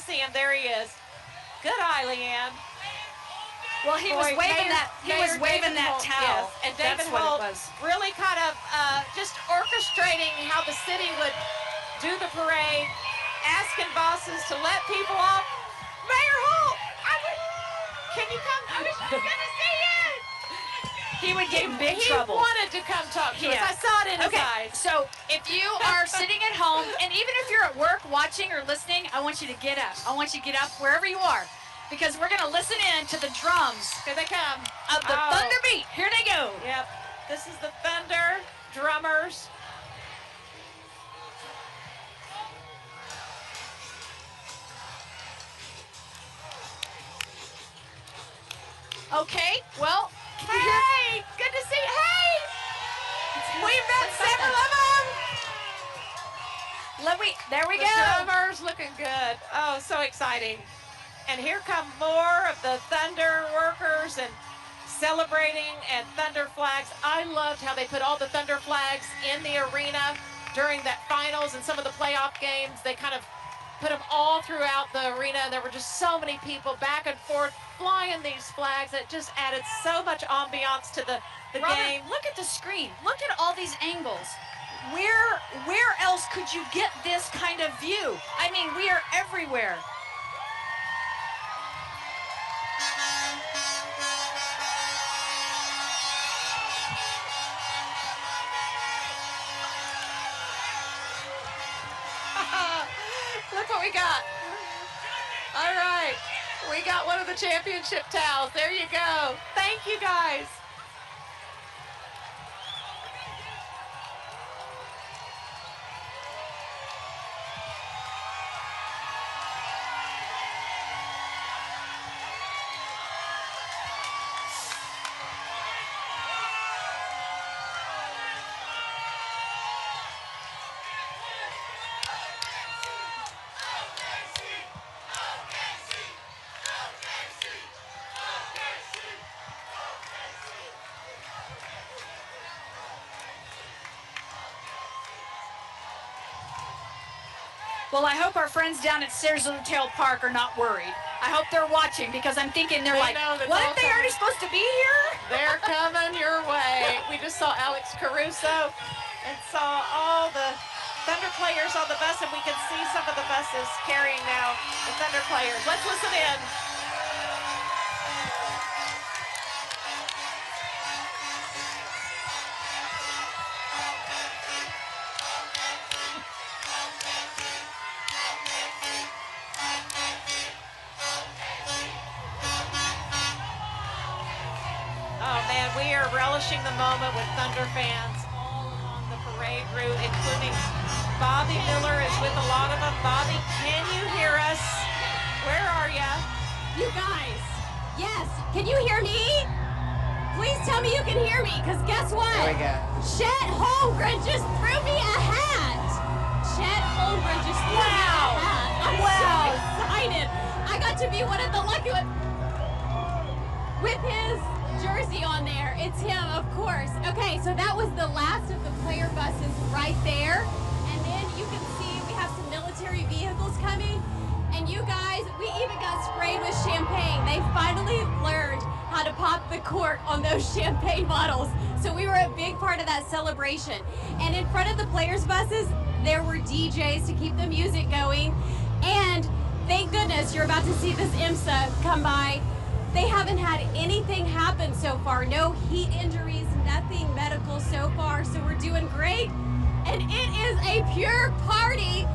see him. There he is. Good eye, Leanne. Well, he was waving that. He was waving that towel. Yes. And David Holt really kind of just orchestrating how the city would do the parade, asking bosses to let people off. Mayor Holt, can you come? I was going to see you. He would get in big trouble. He wanted to come talk to us. I saw it in his eyes. So if you are sitting at home, and even if you're at work watching or listening, I want you to get up. I want you to get up wherever you are, because we're going to listen in to the drums. Here they come. Of the Thunder Beat. Here they go. Yep. This is the Thunder drummers. Okay, well, hey, good to see you. Hey, we've met several of them. There we go. The drummers looking good. Oh, so exciting. And here come more of the Thunder workers and celebrating and Thunder flags. I loved how they put all the Thunder flags in the arena during that finals and some of the playoff games. They kind of put them all throughout the arena, and there were just so many people back and forth flying these flags. It just added so much ambiance to the game. Look at the screen. Look at all these angles. Where else could you get this kind of view? I mean, we are everywhere. Look what we got. All right. We got one of the championship towels. There you go. Thank you, guys. Well, I hope our friends down at Searsley-Tail Park are not worried. I hope they're watching, because I'm thinking they're like, what if they already supposed to be here? They're coming your way. We just saw Alex Caruso and saw all the Thunder players on the bus, and we can see some of the buses carrying now the Thunder players. Let's listen in. Oh man, we are relishing the moment with Thunder fans all along the parade route, including Bobby Miller is with a lot of them. Bobby, can you hear us? Where are you? You guys, yes, can you hear me? Please tell me you can hear me, because guess what? There we go. Chet Holmgren just threw me a hat. Chet Holmgren just threw me a hat. I'm so excited. I got to be one of the lucky ones with his jersey on there. It's him, of course. Okay, so that was the last of the player buses right there. And then you can see we have some military vehicles coming. And you guys, we even got sprayed with champagne. They finally learned how to pop the cork on those champagne bottles. So we were a big part of that celebration. And in front of the players' buses, there were DJs to keep the music going. And thank goodness you're about to see this IMSA come by. They haven't had anything happen so far. No heat injuries, nothing medical so far. So we're doing great. And it is a pure party.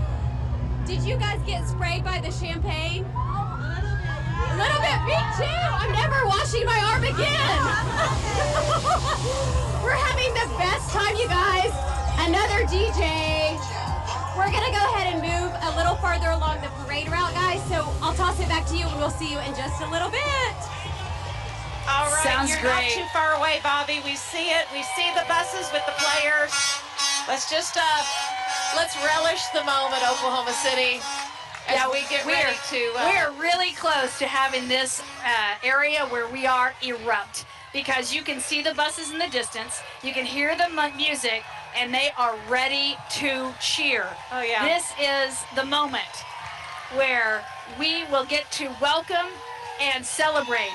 Did you guys get sprayed by the champagne? A little bit, me too. I'm never washing my arm again. We're having the best time, you guys. Another DJ. We're gonna go ahead and move a little farther along the parade route, guys. So I'll toss it back to you and we'll see you in just a little bit. All right, Sounds you're great. not too far away, Bobby. We see it. We see the buses with the players. Let's just let's relish the moment, Oklahoma City. As we get ready to. We're really close to having this area where we are erupt, because you can see the buses in the distance, you can hear the music, and they are ready to cheer. Oh yeah. This is the moment where we will get to welcome and celebrate.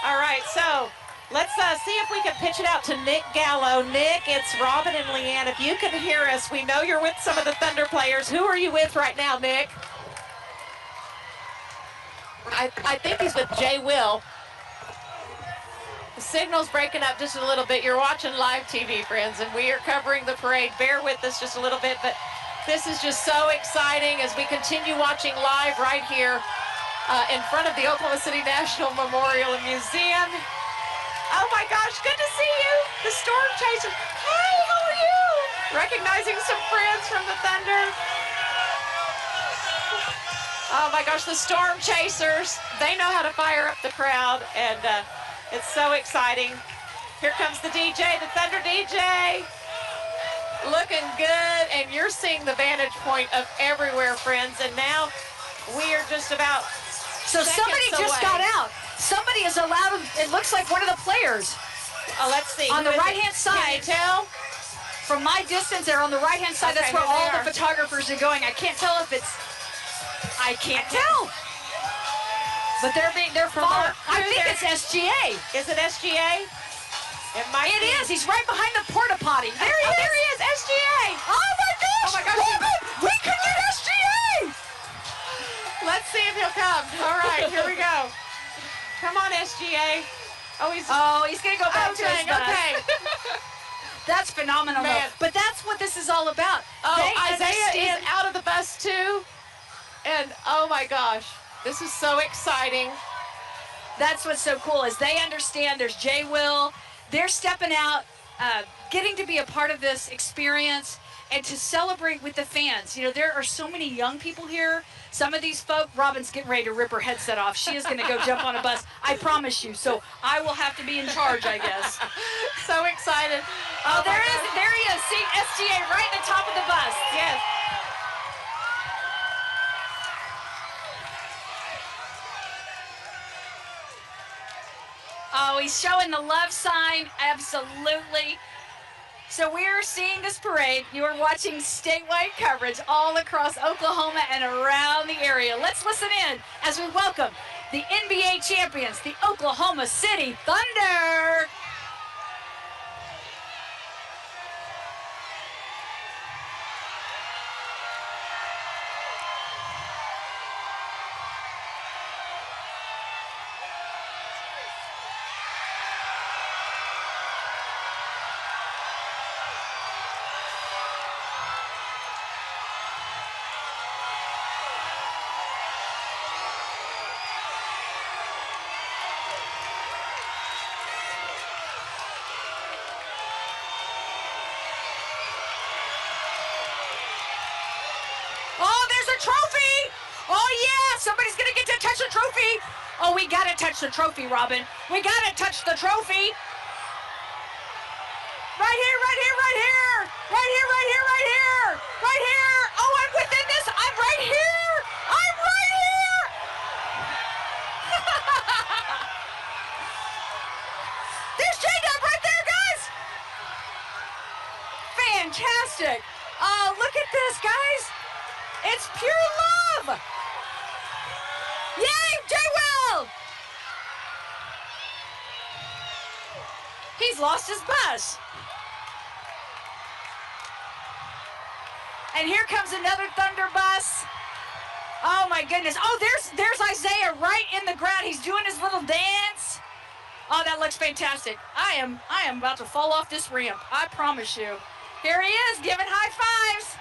All right, so let's see if we can pitch it out to Nick Gallo. Nick, it's Robin and Leanne. If you can hear us, we know you're with some of the Thunder players. Who are you with right now, Nick? I think he's with Jay Will. The signal's breaking up just a little bit. You're watching live TV, friends, and we are covering the parade. Bear with us just a little bit, but this is just so exciting as we continue watching live right here in front of the Oklahoma City National Memorial and Museum. Oh my gosh, good to see you. The Storm Chasers. Hey, how are you? Recognizing some friends from the Thunder. Oh my gosh, the Storm Chasers. They know how to fire up the crowd, and it's so exciting. Here comes the DJ, the Thunder DJ. Looking good, and you're seeing the vantage point of everywhere, friends. And now we are just about somebody just got out. Somebody is allowed, it looks like one of the players. Oh, let's see. On the right-hand side. Can you tell? From my distance, they're on the right-hand side. Okay, that's where all the photographers are going. I can't tell if it's, I can't tell. But they're following. I think it's SGA. Is it SGA? It is. He's right behind the porta potty. There he is. There he is. SGA. Oh my gosh. Oh my gosh. Robin, we could get SGA. Let's see if he'll come. All right, here we go. Come on, SGA. Oh, he's gonna go back to his bus. Okay. That's phenomenal. Man. But that's what this is all about. Oh, Isaiah is out of the bus too. And oh my gosh, this is so exciting. That's what's so cool is they understand. There's Jay Will. They're stepping out, getting to be a part of this experience and to celebrate with the fans. You know, there are so many young people here. Some of these folk, Robin's getting ready to rip her headset off. She is going to go jump on a bus. I promise you. So I will have to be in charge, I guess. So excited. Oh, there he is. See SGA right at the top of the bus. Yes. Oh, he's showing the love sign. Absolutely. So we're seeing this parade. You are watching statewide coverage all across Oklahoma and around the area. Let's listen in as we welcome the NBA champions, the Oklahoma City Thunder. Trophy! Oh yeah, somebody's gonna get to touch the trophy. Oh, we gotta touch the trophy, Robin. We gotta touch the trophy. Right here, right here, right here. Right here, right here, right here. Right here. Oh, I'm within this. I'm right here. I'm right here. There's J-Dub right there, guys. Fantastic. Oh, look at this, guys. It's pure love! Yay, Jay Will! He's lost his bus. And here comes another Thunder bus. Oh my goodness. Oh, there's Isaiah right in the ground. He's doing his little dance. Oh, that looks fantastic. I am about to fall off this ramp. I promise you. Here he is, giving high fives.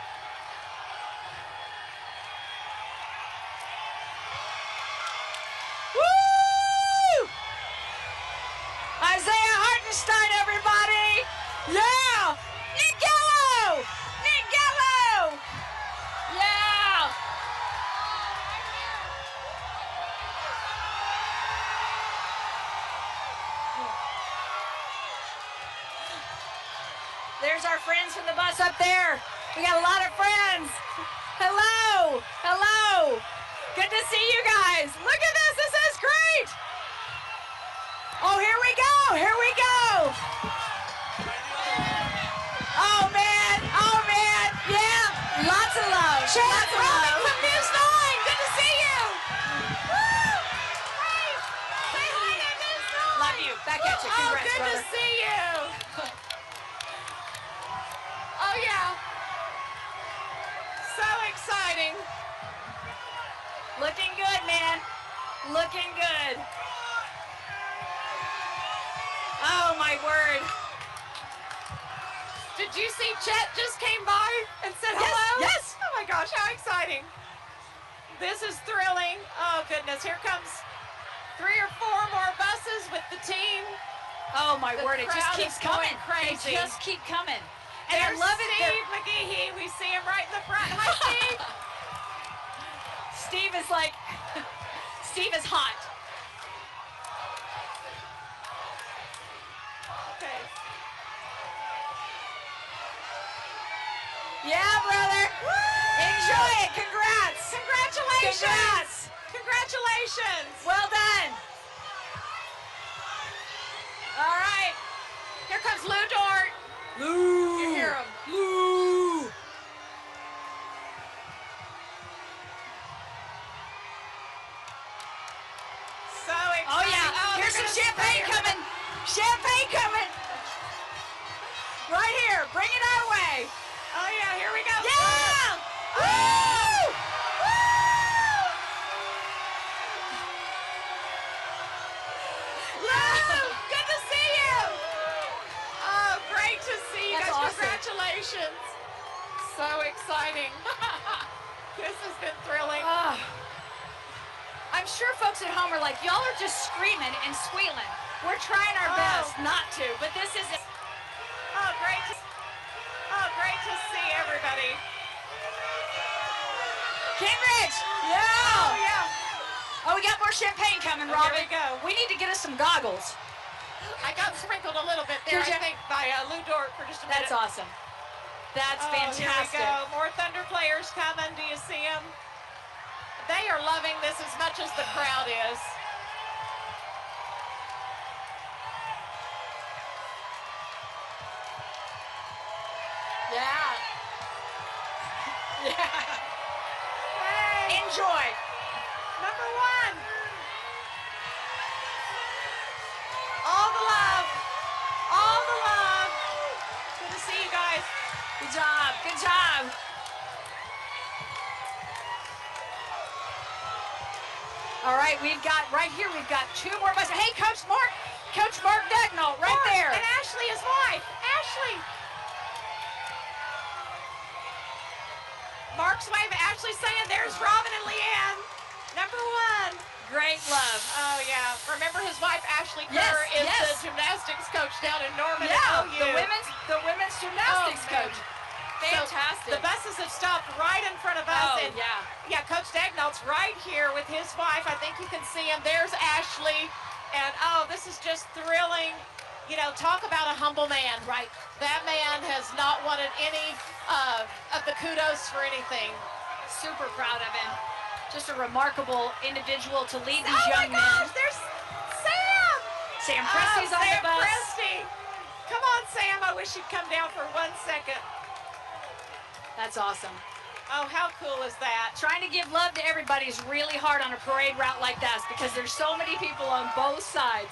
Isaiah Hartenstein, everybody! Yeah! Nick Gallo! Nick Gallo! Yeah! There's our friends from the bus up there. We got a lot of friends. Hello! Hello! Good to see you guys. Look at this. This is great! Oh, here we go! Here we go! Oh, man! Oh, man! Yeah! Lots of love! Lots of love! back at you. Oh, Congrats, good brother. to see you. Oh, yeah. So exciting. Looking good, man. Looking good. Oh, my word. Did you see Chet just came by and said hello? Yes. Oh, my gosh, how exciting. This is thrilling. Oh, goodness. Here comes 3 or 4 more buses with the team. Oh, my The word. It just crowd keeps is going coming. crazy. They just keep coming. And There's I love it. Steve McGehee. We see him right in the front. Hi, Steve. Steve is like, Steve is hot. Okay. Yeah, brother. Enjoy it. Congrats. Congratulations. Congrats. Congratulations. Well done. All right. Here comes Lou Dort. Lou. You hear him. Lou. So exciting. Oh, yeah. Here's some champagne coming. Champagne coming. Right here. Bring it our way. Oh, yeah. Here we go. Yeah. Woo! Lou, good to see you. Oh, great to see you That's guys. awesome. Congratulations. So exciting. This has been thrilling. Ah. I'm sure folks at home are like, y'all are just screaming and squealing. We're trying our Oh. best not to, but this is Oh, great to see everybody. Cambridge. Oh, Yeah. yeah. Oh, we got more champagne coming, Here Robin. we go. We need to get us some goggles. I got sprinkled a little bit there, Did ya? I think, by Lou Dort for just a minute. That's awesome. That's Oh, fantastic. here we go. More Thunder players coming. Do you see them? They are loving this as much as the crowd is. Yeah. Yeah. Hey, Enjoy. number 1. All the love. All the love. Good to see you guys. Good job. Good job. All right, we've got 2 more buses. Hey, Coach Mark Dagnall, right Mark there. And Ashley, his wife. Ashley. Mark's wife, Ashley, saying there's Robin and Leanne. Number 1. Great love. Oh, yeah. Remember his wife, Ashley Yes, Kerr, is yes. the gymnastics coach down in Norman Yeah, at OU. the women's gymnastics Oh, man. coach. So Fantastic. the buses have stopped right in front of us. Oh, and yeah. Coach Dagnall's right here with his wife. I think you can see him. There's Ashley. And, oh, this is just thrilling. You know, talk about a humble man. Right. That man has not wanted any of the kudos for anything. Super proud of him. Just a remarkable individual to lead these Oh, young my gosh, men. there's Sam. Sam Presti's on Sam the bus. Presti. Come on, Sam. I wish you'd come down for 1 second. That's awesome. Oh, how cool is that? Trying to give love to everybody is really hard on a parade route like that because there's so many people on both sides.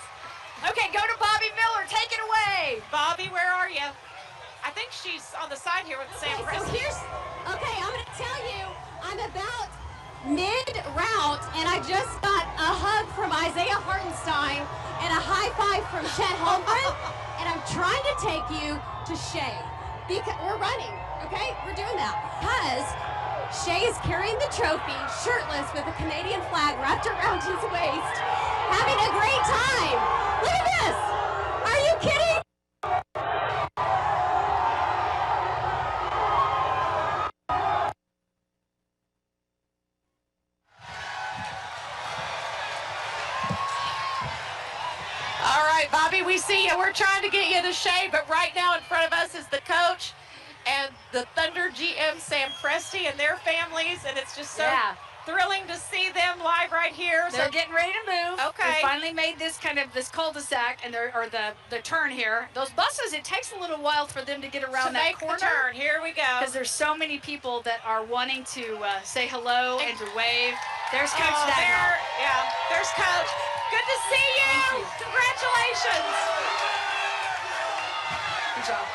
Okay, go to Bobby Miller. Take it away. Bobby, where are you? I think she's on the side here with Sam Okay, so Presti. I'm going to tell you, I'm about mid-route, and I just got a hug from Isaiah Hartenstein and a high five from Chet Holmgren, and I'm trying to take you to Shea. Because we're running, okay? We're doing that. Because Shea is carrying the trophy, shirtless, with a Canadian flag wrapped around his waist, having a great time. Look at this. Are you kidding? All right, Bobby, we see you. We're trying to get you to Shea, but right now in front of us is the coach and the Thunder GM, Sam Presti, and their families, and it's just so thrilling to see them live right here. They're So getting ready to move. Okay. We finally made this cul-de-sac and the turn here. Those buses, it takes a little while for them to get around to that make corner. the turn. Here we go. Because there's so many people that are wanting to say hello and to wave. There's Coach Dagnall. Yeah, there's Coach. Good to see you. Thank you. Congratulations. Good job.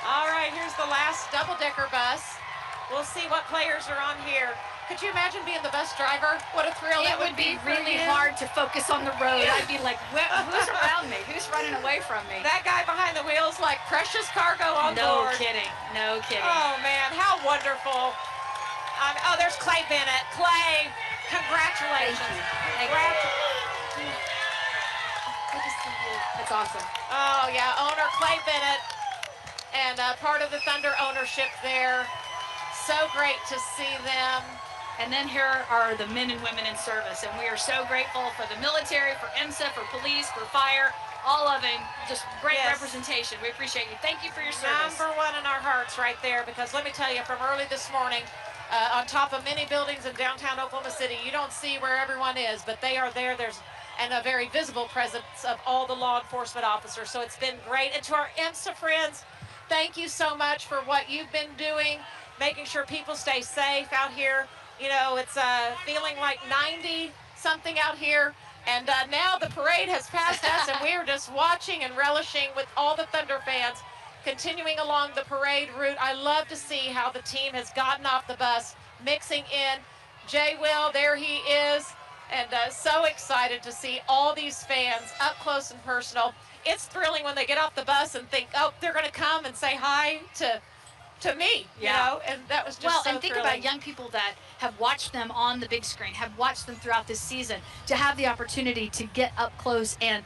All right, here's the last double-decker bus. We'll see what players are on here. Could you imagine being the bus driver? What a thrill It that would be for really you. hard to focus on the road. I'd be like, who's around me? Who's running away from me? That guy behind the wheels like precious cargo on No board. kidding. No kidding. Oh, man, how wonderful. Oh, there's Clay Bennett. Clay, congratulations. Thank you. Good to see you. That's awesome. Oh, yeah, owner Clay Bennett and part of the Thunder ownership there. So great to see them. And then here are the men and women in service, and we are so grateful for the military, for IMSA, for police, for fire, all of them. Just great representation. We appreciate you. Thank you for your service. Number one in our hearts right there, because let me tell you, from early this morning, on top of many buildings in downtown Oklahoma City, you don't see where everyone is, but they are there. There's a very visible presence of all the law enforcement officers. So it's been great. And to our IMSA friends, thank you so much for what you've been doing, making sure people stay safe out here. You know, it's feeling like 90-something out here. And now the parade has passed us, and we are just watching and relishing with all the Thunder fans continuing along the parade route. I love to see how the team has gotten off the bus, mixing in. Jay Will, there he is. And so excited to see all these fans up close and personal. It's thrilling when they get off the bus and think, oh, they're going to come and say hi to me, you know, and that was just so and think thrilling. about young people that have watched them on the big screen, have watched them throughout this season, to have the opportunity to get up close and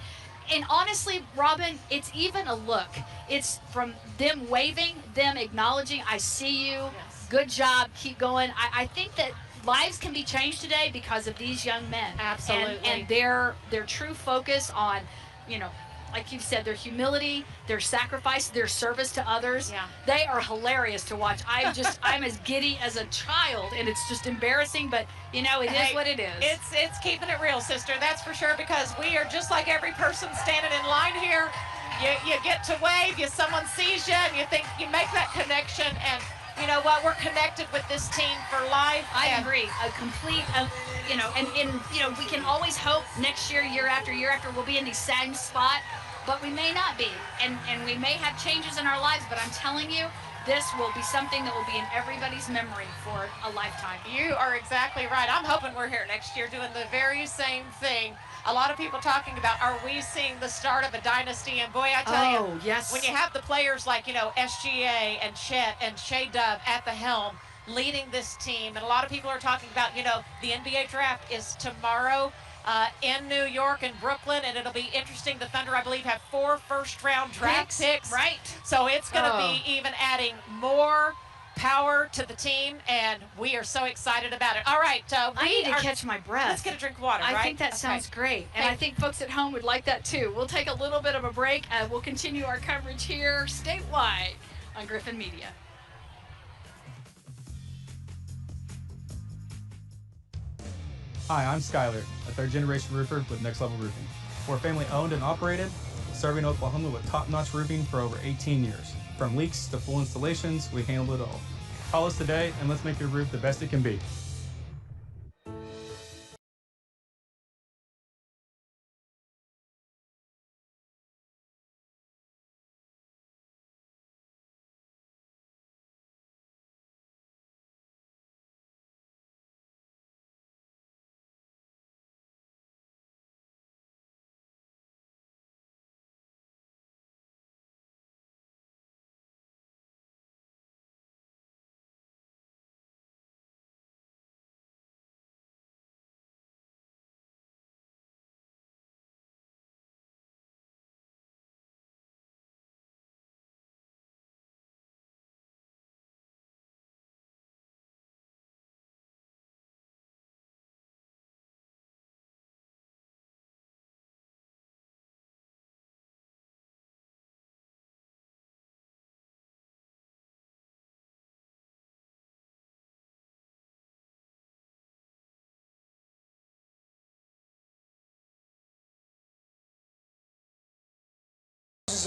honestly, Robin, it's even a look. It's from them waving, them acknowledging, I see you, good job, keep going. I think that lives can be changed today because of these young men. Absolutely. And their true focus on, you know, like you've said, their humility, their sacrifice, their service to others. Yeah. They are hilarious to watch. I'm as giddy as a child, and it's just embarrassing, but you know, it is what it is. It's keeping it real, sister, that's for sure, because we are just like every person standing in line here. You get to wave, someone sees you, and you think, you make that connection, and you know what, we're connected with this team for life. I agree. A complete, you know, and you know, we can always hope next year, year after, we'll be in the same spot, but we may not be, and we may have changes in our lives, but I'm telling you, this will be something that will be in everybody's memory for a lifetime. You are exactly right. I'm hoping we're here next year doing the very same thing. A lot of people talking about, are we seeing the start of a dynasty? And boy, I tell you, yes. when you have the players like, you know, SGA and Chet and Shea Dove at the helm leading this team, and a lot of people are talking about, you know, the NBA draft is tomorrow in New York and Brooklyn, and it'll be interesting. The Thunder, I believe, have 4 first-round draft picks. Right. So it's going to be even adding more power to the team, and we are so excited about it. All right, I need to catch my breath. Let's get a drink of water, right? I think that sounds great, and I think folks at home would like that too. We'll take a little bit of a break. We'll continue our coverage here statewide on Griffin Media. Hi, I'm Skyler, a third-generation roofer with Next Level Roofing. We're family-owned and operated, serving Oklahoma with top-notch roofing for over 18 years. From leaks to full installations, we handle it all. Call us today and let's make your roof the best it can be.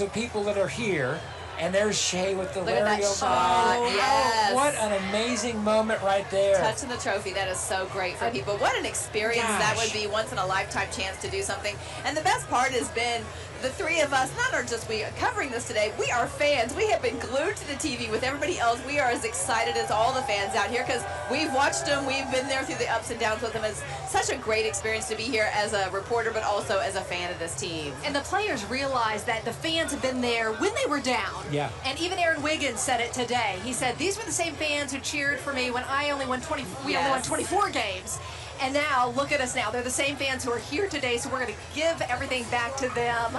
of people that are here. And there's Shay with the Look at that Lario shot. ball. Yes. What an amazing moment right there. Touching the trophy, that is so great for people. What an experience that would be, once in a lifetime chance to do something. And the best part has been the three of us, not are just we covering this today, we are fans. We have been glued to the TV with everybody else. We are as excited as all the fans out here because we've watched them. We've been there through the ups and downs with them. It's such a great experience to be here as a reporter, but also as a fan of this team. And the players realize that the fans have been there when they were down. Yeah. And even Aaron Wiggins said it today. He said, these were the same fans who cheered for me when I only won we only won 24 games. And now, look at us now. They're the same fans who are here today, so we're going to give everything back to them.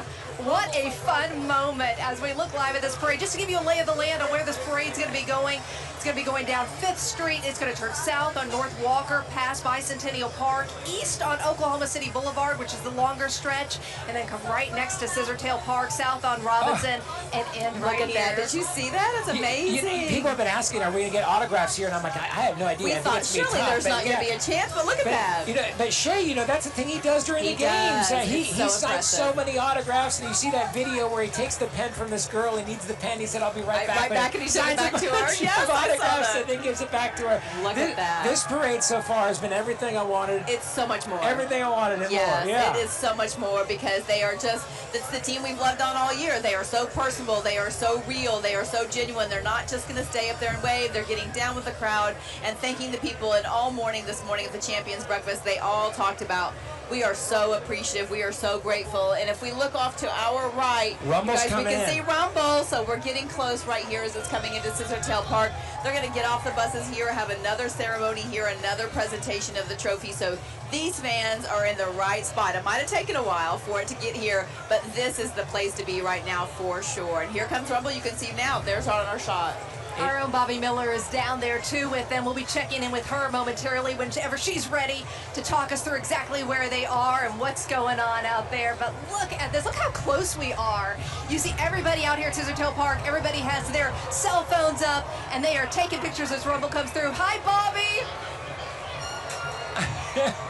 What a fun moment as we look live at this parade. Just to give you a lay of the land on where this parade's going to be going. It's going to be going down 5th Street. It's going to turn south on North Walker, past Bicentennial Park, east on Oklahoma City Boulevard, which is the longer stretch, and then come right next to Scissortail Park, south on Robinson, and end right Look at that. Did you see that? It's amazing. People have been asking, are we going to get autographs here? And I'm like, I have no idea. We thought surely there's not going to be a chance, but look at that. But Shay, that's the thing he does during the games. He signs so many autographs, and you see that video where he takes the pen from this girl. He needs the pen. He said, "I'll be right back." Right back, and he signs it back to her. Yes, autographs, and then gives it back to her. Look at that. This parade so far has been everything I wanted. It's so much more. Everything I wanted and more. Yeah, it is so much more because they are it's the team we've loved on all year. They are so personable. They are so real. They are so genuine. They're not just going to stay up there and wave. They're getting down with the crowd and thanking the people. And all morning this morning at the Champions Breakfast, they all talked about, we are so appreciative. We are so grateful. And if we look off to our right, Rumble's you guys, we coming can in. see Rumble. So we're getting close right here as it's coming into Scissortail Park. They're going to get off the buses here, have another ceremony here, another presentation of the trophy. So these fans are in the right spot. It might have taken a while for it to get here, but this is the place to be right now for sure. And here comes Rumble. You can see now. There's on our shot. Our own Bobby Miller is down there too with them. We'll be checking in with her momentarily whenever she's ready to talk us through exactly where they are and what's going on out there. But look at this. Look how close we are. You see everybody out here at Scissortail Park. Everybody has their cell phones up and they are taking pictures as Rumble comes through. Hi, Bobby.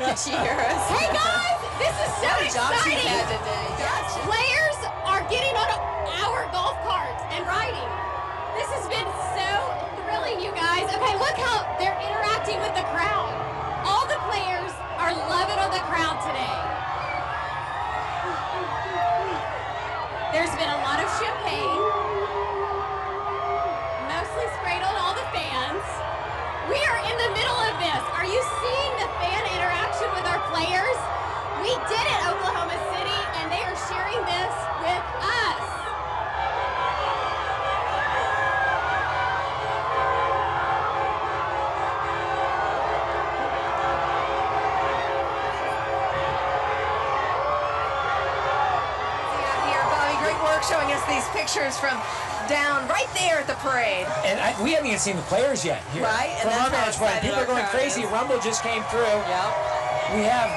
Did she hear us? Hey guys, this is so exciting. Players are getting on our golf carts and riding. This has been so thrilling, you guys. Okay, look how they're interacting with the crowd. All the players are loving on the crowd today. There's been a lot of champagne, mostly sprayed on all the fans. We are in the middle of this. Are you seeing the fan interaction with our players? We did it, Oklahoma City, and they are sharing this with us. Showing us these pictures from down right there at the parade. And we haven't even seen the players yet here. Right, and from our that's vantage how point. People are going crazy. is. Rumble just came through. Yep. We have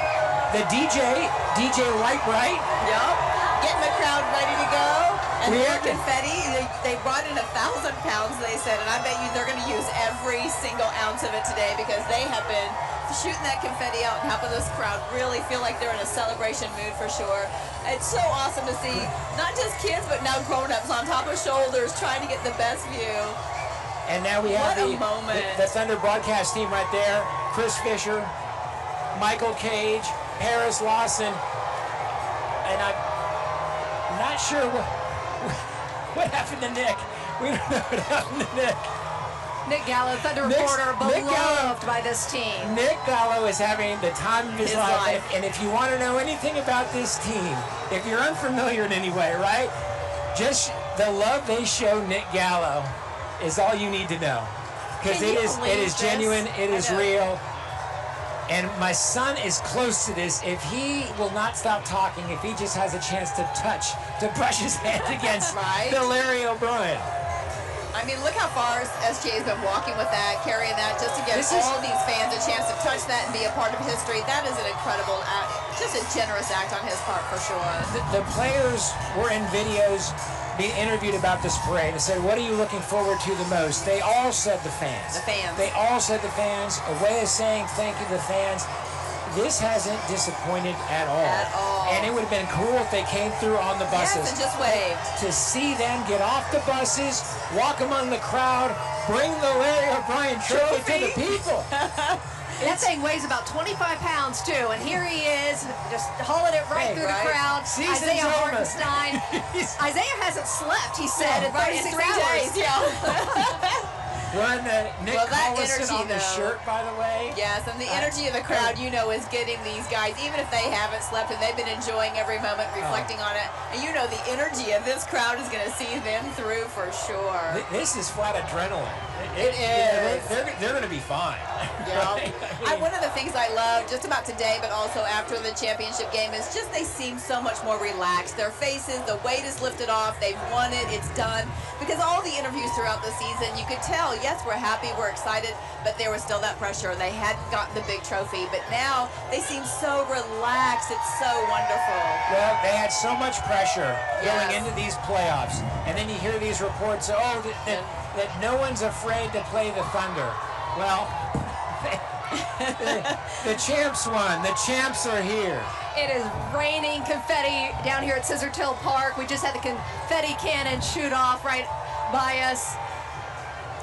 the DJ Light Bright. Yep. Getting the crowd ready to go. And We more are- confetti. They brought in 1,000 pounds, they said, and I bet you they're going to use every single ounce of it today because they have been shooting that confetti out and helping this crowd really feel like they're in a celebration mood for sure. It's so awesome to see not just kids, but now grown-ups on top of shoulders trying to get the best view. And now we have What a moment. the Thunder broadcast team right there. Chris Fisher, Michael Cage, Harris Lawson, and I'm not sure what happened to Nick. We don't know what happened to Nick. Nick Gallo, Thunder Nick reporter, Gallo. beloved by this team. Nick Gallo is having the time of his life. And if you want to know anything about this team, if you're unfamiliar in any way, right? Just the love they show Nick Gallo is all you need to know. Because it is genuine, it is real. And my son is close to this. If he will not stop talking, if he just has a chance to brush his hand against the Larry O'Brien. I mean, look how far SJ has been walking with that, carrying that, just to give all these fans a chance to touch that and be a part of history. That is an incredible act, just a generous act on his part for sure. The players were in videos being interviewed about this parade and said, what are you looking forward to the most? They all said the fans. The fans. They all said the fans, a way of saying thank you to the fans. this hasn't disappointed at all. At all. And it would have been cool if they came through on the buses. Yes, and just waved. To see them get off the buses, walk among the crowd, bring the Larry O'Brien trophy to the people. That thing weighs about 25 pounds too, and here he is, just hauling it right through the crowd. Season's Isaiah over. Hartenstein. Isaiah hasn't slept, he said, in Right, 36 in 3 hours. days, yeah. Run Nick Well, that Collison energy, on the though. shirt, by the way. Yes, and the energy of the crowd, you know, is getting these guys, even if they haven't slept and they've been enjoying every moment, reflecting on it. And you know the energy of this crowd is going to see them through for sure. This is flat adrenaline. It is. They're going to be fine. Yeah. Right? One of the things I love just about today, but also after the championship game, is just they seem so much more relaxed. Their faces, the weight is lifted off. They've won it. It's done. Because all the interviews throughout the season, you could tell, yes, we're happy, we're excited, but there was still that pressure. They hadn't gotten the big trophy, but now they seem so relaxed. It's so wonderful. Well, they had so much pressure going Yes. into these playoffs, and then you hear these reports, that no one's afraid to play the Thunder. Well, the champs won. The champs are here. It is raining confetti down here at Scissortail Park. We just had the confetti cannon shoot off right by us.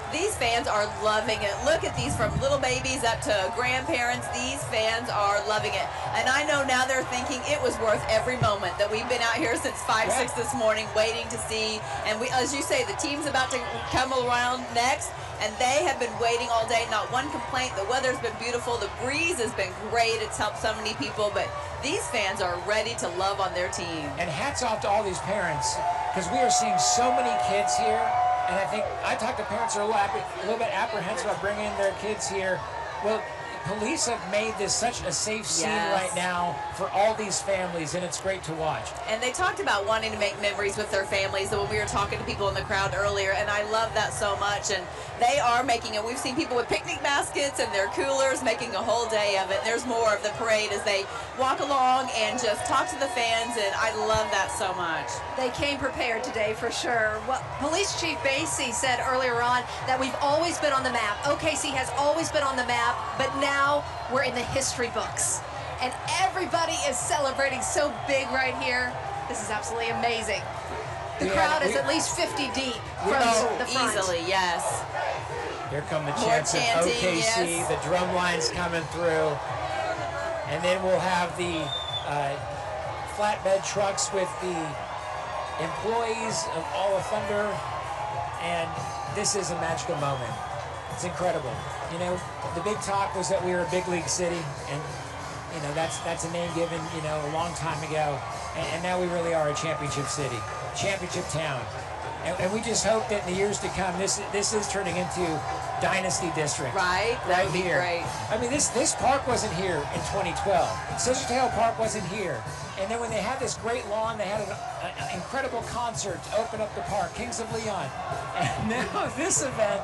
These fans are loving it. Look at these, from little babies up to grandparents. These fans are loving it. And I know now they're thinking it was worth every moment that we've been out here since 5, 6 this morning waiting to see. And we, as you say, the team's about to come around next. And they have been waiting all day. Not one complaint. The weather's been beautiful. The breeze has been great. It's helped so many people. But these fans are ready to love on their team. And hats off to all these parents, because we are seeing so many kids here. And I think I talked to parents who are a little bit apprehensive about bringing their kids here. Well, police have made this such a safe scene right now for all these families, and it's great to watch. And they talked about wanting to make memories with their families when we were talking to people in the crowd earlier, and I love that so much. And they are making it. We've seen people with picnic baskets and their coolers making a whole day of it. There's more of the parade as they walk along and just talk to the fans, and I love that so much. They came prepared today for sure. Well, Police Chief Basie said earlier on that we've always been on the map. OKC has always been on the map, but now we're in the history books. And everybody is celebrating so big right here. This is absolutely amazing. The crowd is at least 50 deep from the front. Easily, yes. Here come the More chants of chanting, OKC, yes. the drum line's coming through. And then we'll have the flatbed trucks with the employees of all of Thunder. And this is a magical moment. It's incredible. You know, the big talk was that we were a big league city, and you know that's a name given, you know, a long time ago, and now we really are a championship city, championship town, and we just hope that in the years to come, this is turning into Dynasty District. Right, that would be here. great. I mean, this park wasn't here in 2012. Scissortail Park wasn't here. And then when they had this great lawn, they had an incredible concert to open up the park, Kings of Leon. And now this event,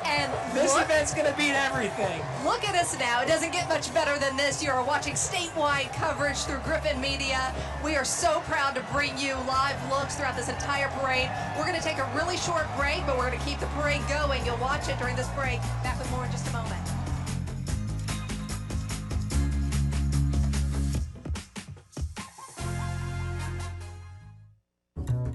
this event's going to beat everything. Look at us now. It doesn't get much better than this. You are watching statewide coverage through Griffin Media. We are so proud to bring you live looks throughout this entire parade. We're going to take a really short break, but we're going to keep the parade going. You'll watch it during this break. Back with more in just a moment.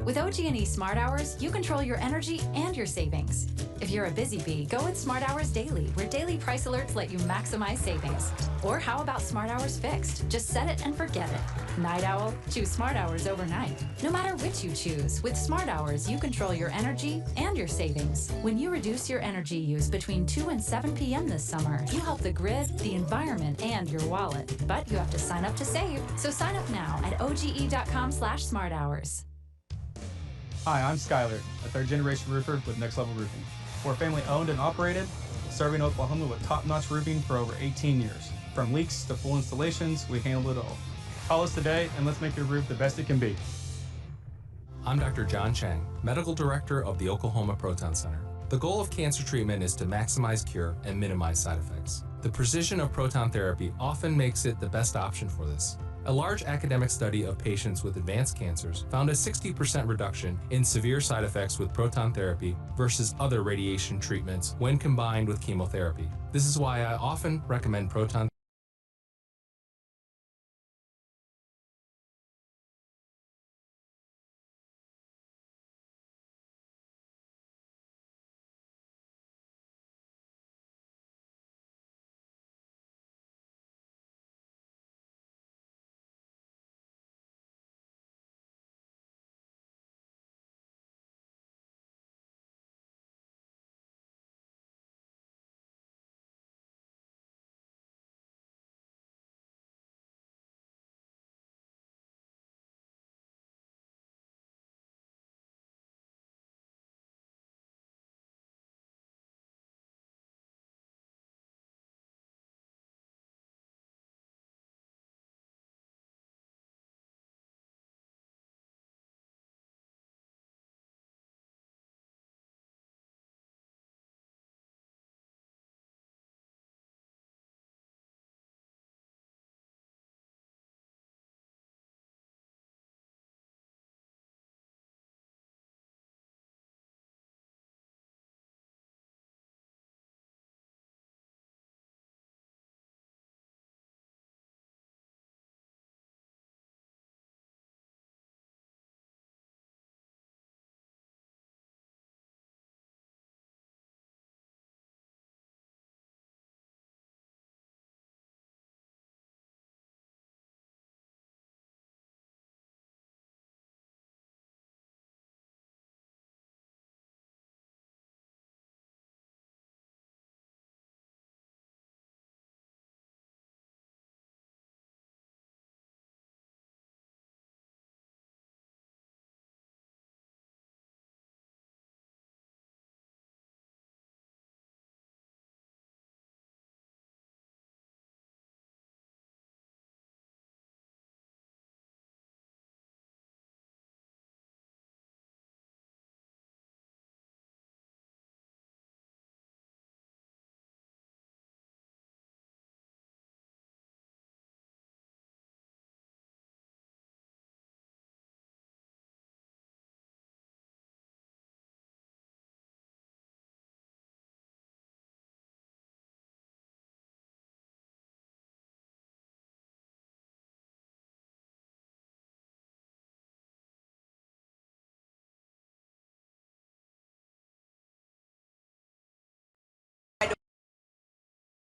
With OG&E Smart Hours, you control your energy and your savings. If you're a busy bee, go with Smart Hours Daily, where daily price alerts let you maximize savings. Or how about Smart Hours Fixed? Just set it and forget it. Night owl? Choose Smart Hours overnight. No matter which you choose, with Smart Hours, you control your energy and your savings. When you reduce your energy use between 2 and 7 p.m. this summer, you help the grid, the environment, and your wallet. But you have to sign up to save. So sign up now at oge.com/smarthours. Hi, I'm Skyler, a third-generation roofer with Next Level Roofing. We're family owned and operated, serving Oklahoma with top-notch roofing for over 18 years. From leaks to full installations, we handle it all. Call us today and let's make your roof the best it can be. I'm Dr. John Chang, Medical Director of the Oklahoma Proton Center. The goal of cancer treatment is to maximize cure and minimize side effects. The precision of proton therapy often makes it the best option for this. A large academic study of patients with advanced cancers found a 60% reduction in severe side effects with proton therapy versus other radiation treatments when combined with chemotherapy. This is why I often recommend proton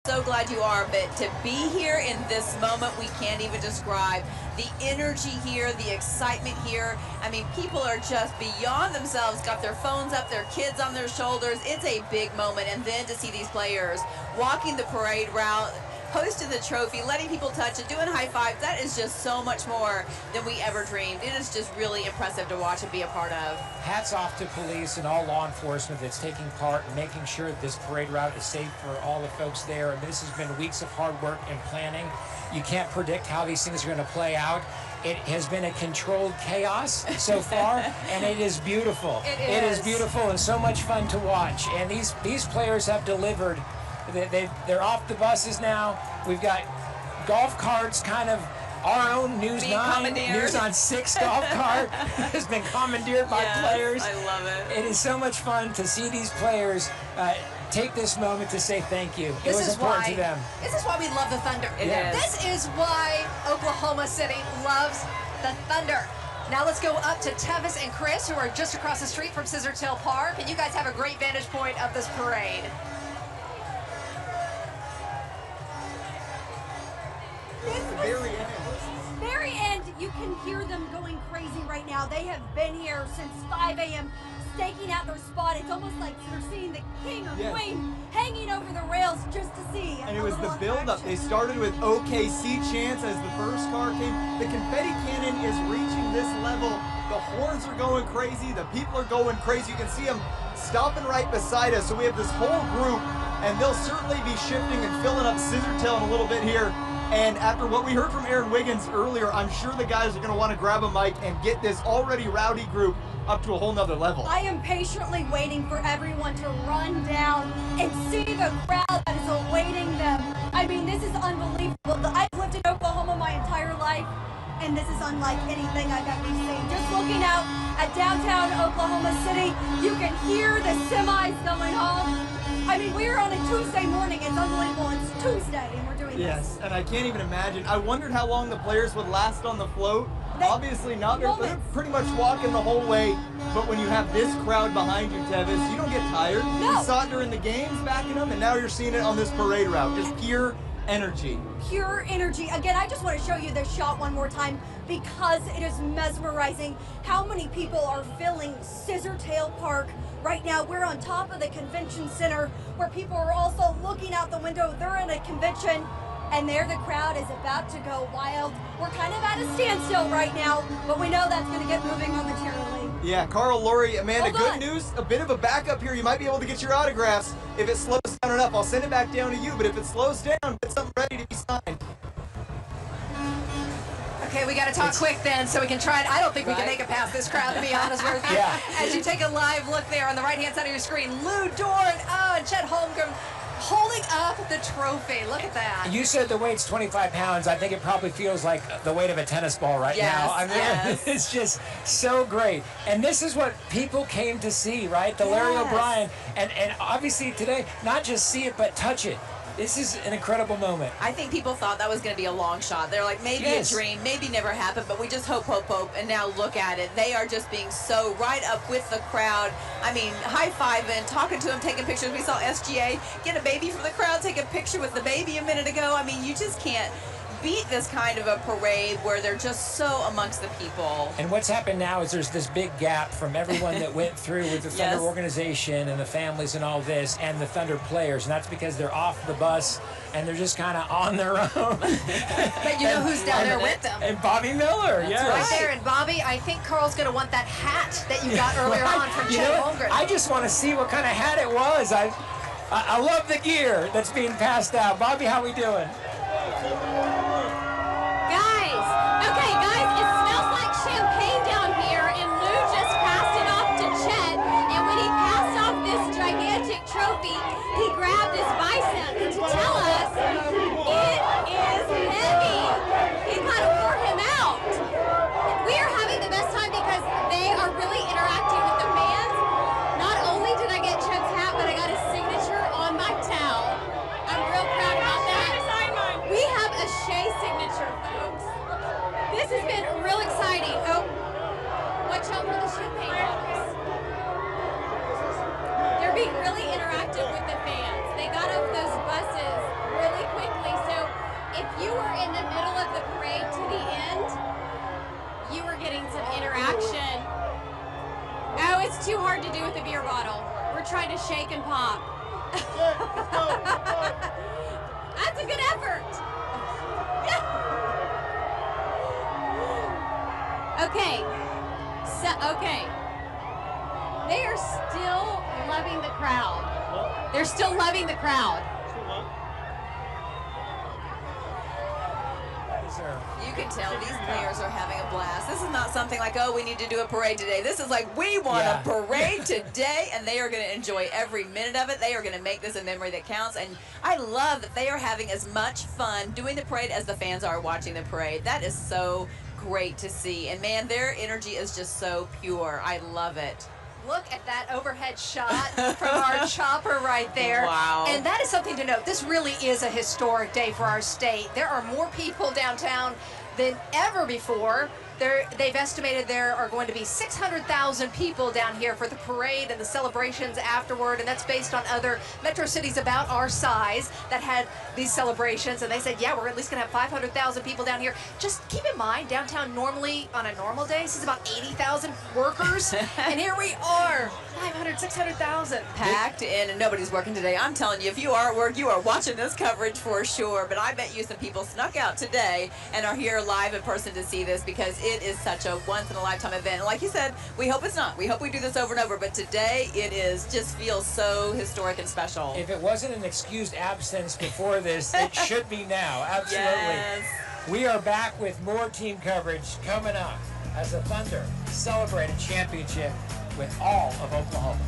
So glad you are, but to be here in this moment, we can't even describe the energy here, the excitement here. I mean, people are just beyond themselves, got their phones up, their kids on their shoulders. It's a big moment. And then to see these players walking the parade route, hosting the trophy, letting people touch it, doing high fives, that is just so much more than we ever dreamed. It is just really impressive to watch and be a part of. Hats off to police and all law enforcement that's taking part and making sure that this parade route is safe for all the folks there. And this has been weeks of hard work and planning. You can't predict how these things are going to play out. It has been a controlled chaos so far, and it is beautiful. It is beautiful and so much fun to watch. And these players have delivered. They're off the buses now. We've got golf carts, kind of our own News 9, News on 6 golf cart has been commandeered by players. I love it. It is so much fun to see these players take this moment to say thank you. It was important to them. This is why we love the Thunder. This is why Oklahoma City loves the Thunder. Now let's go up to Tevis and Chris, who are just across the street from Scissortail Park, and you guys have a great vantage point of this parade. Very end, you can hear them going crazy right now. They have been here since 5 a.m. staking out their spot. It's almost like they're seeing the king or queen hanging over the rails just to see. And it was the build-up. They started with OKC chants as the first car came. The confetti cannon is reaching this level. The horns are going crazy. The people are going crazy. You can see them stopping right beside us. So we have this whole group, and they'll certainly be shifting and filling up Scissortail in a little bit here. And after what we heard from Aaron Wiggins earlier, I'm sure the guys are going to want to grab a mic and get this already rowdy group up to a whole nother level. I am patiently waiting for everyone to run down and see the crowd that is awaiting them. I mean, this is unbelievable. I've lived in Oklahoma my entire life, and this is unlike anything I've ever seen. Just looking out at downtown Oklahoma City, you can hear the semis going home. I mean, we are on a Tuesday morning. It's unbelievable. It's Tuesday, and we're doing this. Yes, and I can't even imagine. I wondered how long the players would last on the float. Obviously not. They're pretty much walking the whole way, but when you have this crowd behind you, Tevis, you don't get tired. No. You saw it during the games backing them, and now you're seeing it on this parade route. Just pure energy. Pure energy. Again, I just want to show you this shot one more time because it is mesmerizing how many people are filling Scissortail Park right now. We're on top of the convention center where people are also looking out the window. They're in a convention, and there the crowd is about to go wild. We're kind of at a standstill right now, but we know that's going to get moving momentarily. Yeah, Carl, Lori, Amanda, good news. A bit of a backup here. You might be able to get your autographs. If it slows down enough, I'll send it back down to you, but if it slows down, get something ready to be signed. Okay, we got to talk quick then so we can try it. I don't think we can make it past this crowd, to be honest with you. As you take a live look there on the right-hand side of your screen, Lou Dorn, and Chet Holmgren holding up the trophy. Look at that. You said the weight's 25 pounds. I think it probably feels like the weight of a tennis ball right now. I mean, it's just so great. And this is what people came to see, right? The Larry O'Brien. And obviously today, not just see it, but touch it. This is an incredible moment. I think people thought that was going to be a long shot. They're like, maybe a dream, maybe never happened, but we just hope, hope, hope. And now look at it. They are just being so right up with the crowd. I mean, high-fiving, talking to them, taking pictures. We saw SGA get a baby from the crowd, take a picture with the baby a minute ago. I mean, you just can't beat this kind of a parade where they're just so amongst the people. And what's happened now is there's this big gap from everyone that went through with the Thunder organization and the families and all this and the Thunder players, and that's because they're off the bus and they're just kind of on their own. But you know who's down there with them? And Bobby Miller, Right there, and Bobby, I think Carl's going to want that hat that you got earlier on from Chet Holmgren. I just want to see what kind of hat it was. I love the gear that's being passed out. Bobby, how we doing? Okay, guys, it smells like champagne down here, and Lou just passed it off to Chet, and when he passed off this gigantic trophy, he grabbed his bicep to tell us it is heavy. He kind of wore him out. We are having the best time because they are really interacting with the fans. Not only did I get Chet's hat, but I got his signature on my towel. I'm real proud about that. We have a Shea signature, folks. This has been real exciting. Oh, watch out for the champagne bottles. They're being really interactive with the fans. They got off those buses you were in the middle of the parade to the end, you were getting some interaction. Oh, it's too hard to do with a beer bottle. We're trying to shake and pop. That's a good effort. Okay. Okay. They are still loving the crowd. They're still loving the crowd. You can tell these players are having a blast. This is not something like, oh, we need to do a parade today. This is like, we want a parade today, and they are going to enjoy every minute of it. They are going to make this a memory that counts, and I love that they are having as much fun doing the parade as the fans are watching the parade. That is so great to see, and man, their energy is just so pure. I love it. Look at that overhead shot from our chopper right there. Wow. And that is something to note. This really is a historic day for our state. There are more people downtown than ever before. They've estimated there are going to be 600,000 people down here for the parade and the celebrations afterward, and that's based on other metro cities about our size that had these celebrations, and they said, yeah, we're at least going to have 500,000 people down here. Just keep in mind, downtown normally, on a normal day, sees about 80,000 workers, and here we are, 500, 600,000. Packed in, and nobody's working today. I'm telling you, if you are at work, you are watching this coverage for sure, but I bet you some people snuck out today and are here live in person to see this, because it is such a once-in-a-lifetime event. And like you said, we hope it's not. We hope we do this over and over, but today it is just feels so historic and special. If it wasn't an excused absence before this, it should be now. Absolutely. Yes. We are back with more team coverage coming up as the Thunder celebrate a championship with all of Oklahoma.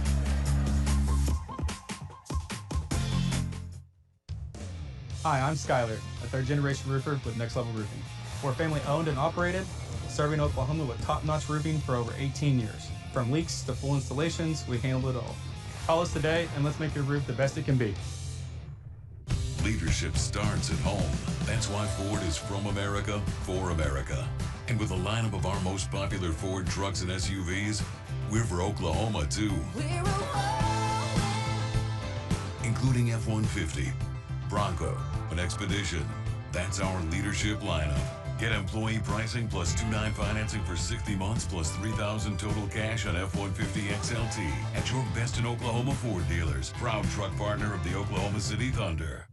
Hi, I'm Skyler, a third-generation roofer with Next Level Roofing. We're family owned and operated, serving Oklahoma with top-notch roofing for over 18 years. From leaks to full installations, we handle it all. Call us today and let's make your roof the best it can be. Leadership starts at home. That's why Ford is from America, for America. And with a lineup of our most popular Ford trucks and SUVs, we're for Oklahoma too. Including F-150, Bronco, and Expedition. That's our leadership lineup. Get employee pricing plus 2.9 financing for 60 months plus $3,000 total cash on F-150 XLT at your best in Oklahoma Ford dealers. Proud truck partner of the Oklahoma City Thunder.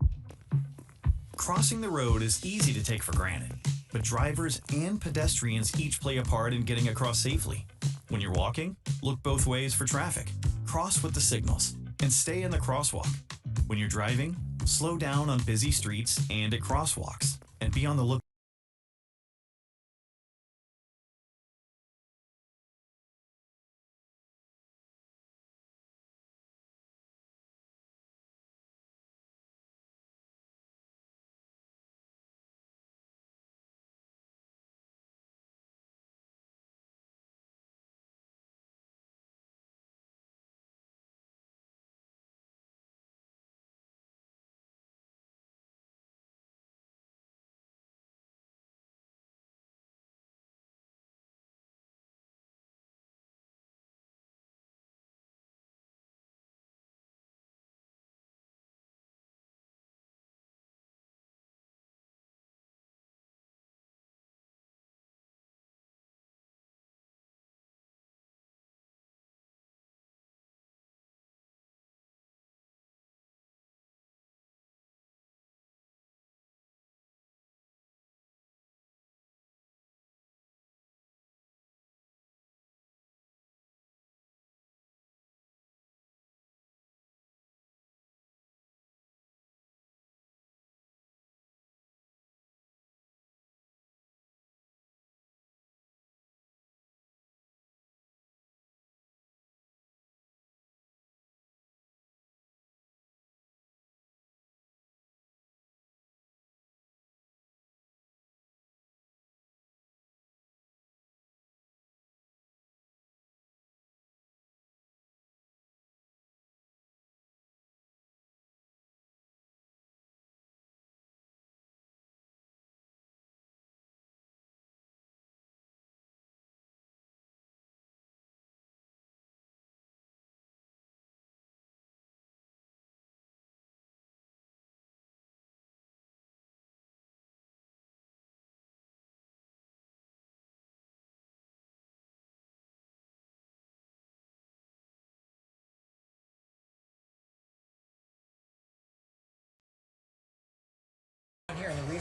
Crossing the road is easy to take for granted, but drivers and pedestrians each play a part in getting across safely. When you're walking, look both ways for traffic, cross with the signals, and stay in the crosswalk. When you're driving, slow down on busy streets and at crosswalks, and be on the lookout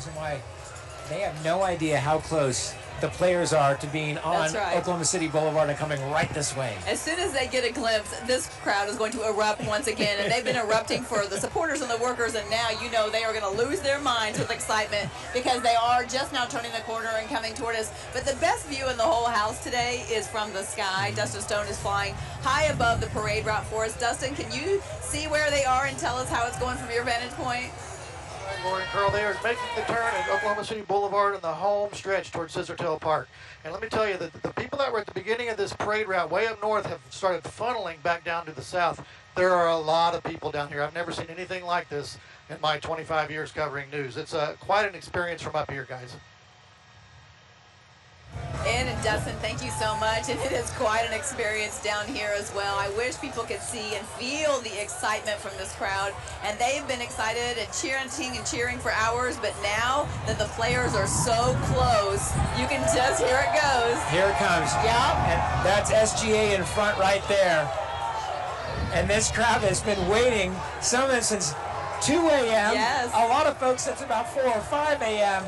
reason why they have no idea how close the players are to being on That's right. Oklahoma City Boulevard and coming right this way. As soon as they get a glimpse, this crowd is going to erupt once again, and they've been erupting for the supporters and the workers, and now you know they are going to lose their minds with excitement because they are just now turning the corner and coming toward us. But the best view in the whole house today is from the sky. Dustin Stone is flying high above the parade route for us. Dustin, can you see where they are and tell us how it's going from your vantage point? Good morning, Carl. They are making the turn at Oklahoma City Boulevard on the home stretch towards Scissortail Park. And let me tell you that the people that were at the beginning of this parade route way up north have started funneling back down to the south. There are a lot of people down here. I've never seen anything like this in my 25 years covering news. It's quite an experience from up here, guys. And Dustin, thank you so much. And it is quite an experience down here as well. I wish people could see and feel the excitement from this crowd. And they've been excited and cheering for hours. But now that the players are so close, you can just hear it goes. Here it comes. Yep. And that's SGA in front right there. And this crowd has been waiting, some of it since 2 a.m. Yes. A lot of folks, it's about 4 or 5 a.m.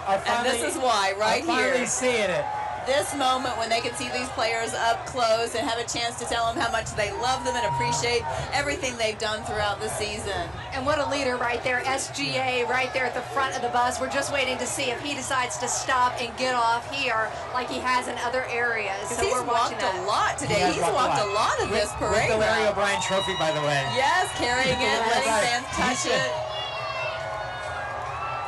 And this is why, right here. Finally seeing it. This moment when they can see these players up close and have a chance to tell them how much they love them and appreciate everything they've done throughout the season. And what a leader right there, SGA right there at the front of the bus. We're just waiting to see if he decides to stop and get off here like he has in other areas. So he's walked a lot today. He's walked a lot of this parade. With the Larry O'Brien trophy, by the way. Yes, carrying it, letting fans touch it.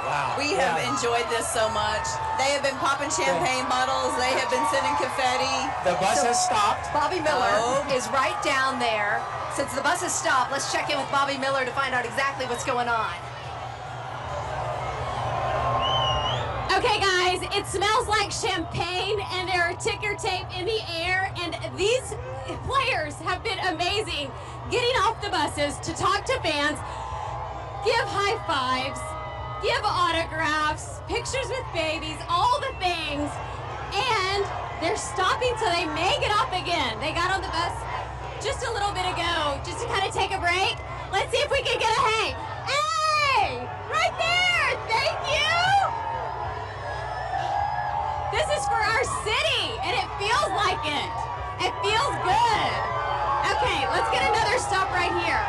Wow. We have enjoyed this so much. They have been popping champagne bottles. They have been sending confetti. The bus has stopped. Bobby Miller is right down there. Since the bus has stopped, let's check in with Bobby Miller to find out exactly what's going on. Okay, guys, it smells like champagne, and there are ticker tape in the air, and these players have been amazing. Getting off the buses to talk to fans, give high fives, give autographs, pictures with babies, all the things, and they're stopping so they may get off again. They got on the bus just a little bit ago, just to kind of take a break. Let's see if we can get a hey. Hey! Right there! Thank you! This is for our city, and it feels like it. It feels good. Okay, let's get another stop right here.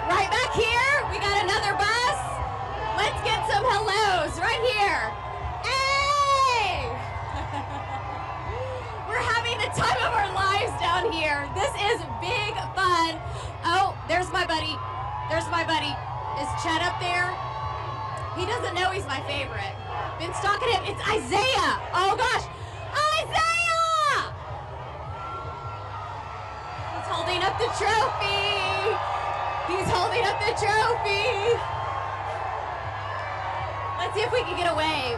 Right back here, we got another bus. Let's get some hellos right here. Hey! We're having the time of our lives down here. This is big fun. Oh, there's my buddy. There's my buddy. Is Chet up there? He doesn't know he's my favorite. Been stalking him. It's Isaiah. Oh gosh. Isaiah! He's holding up the trophy. He's holding up the trophy. Let's see if we can get a wave.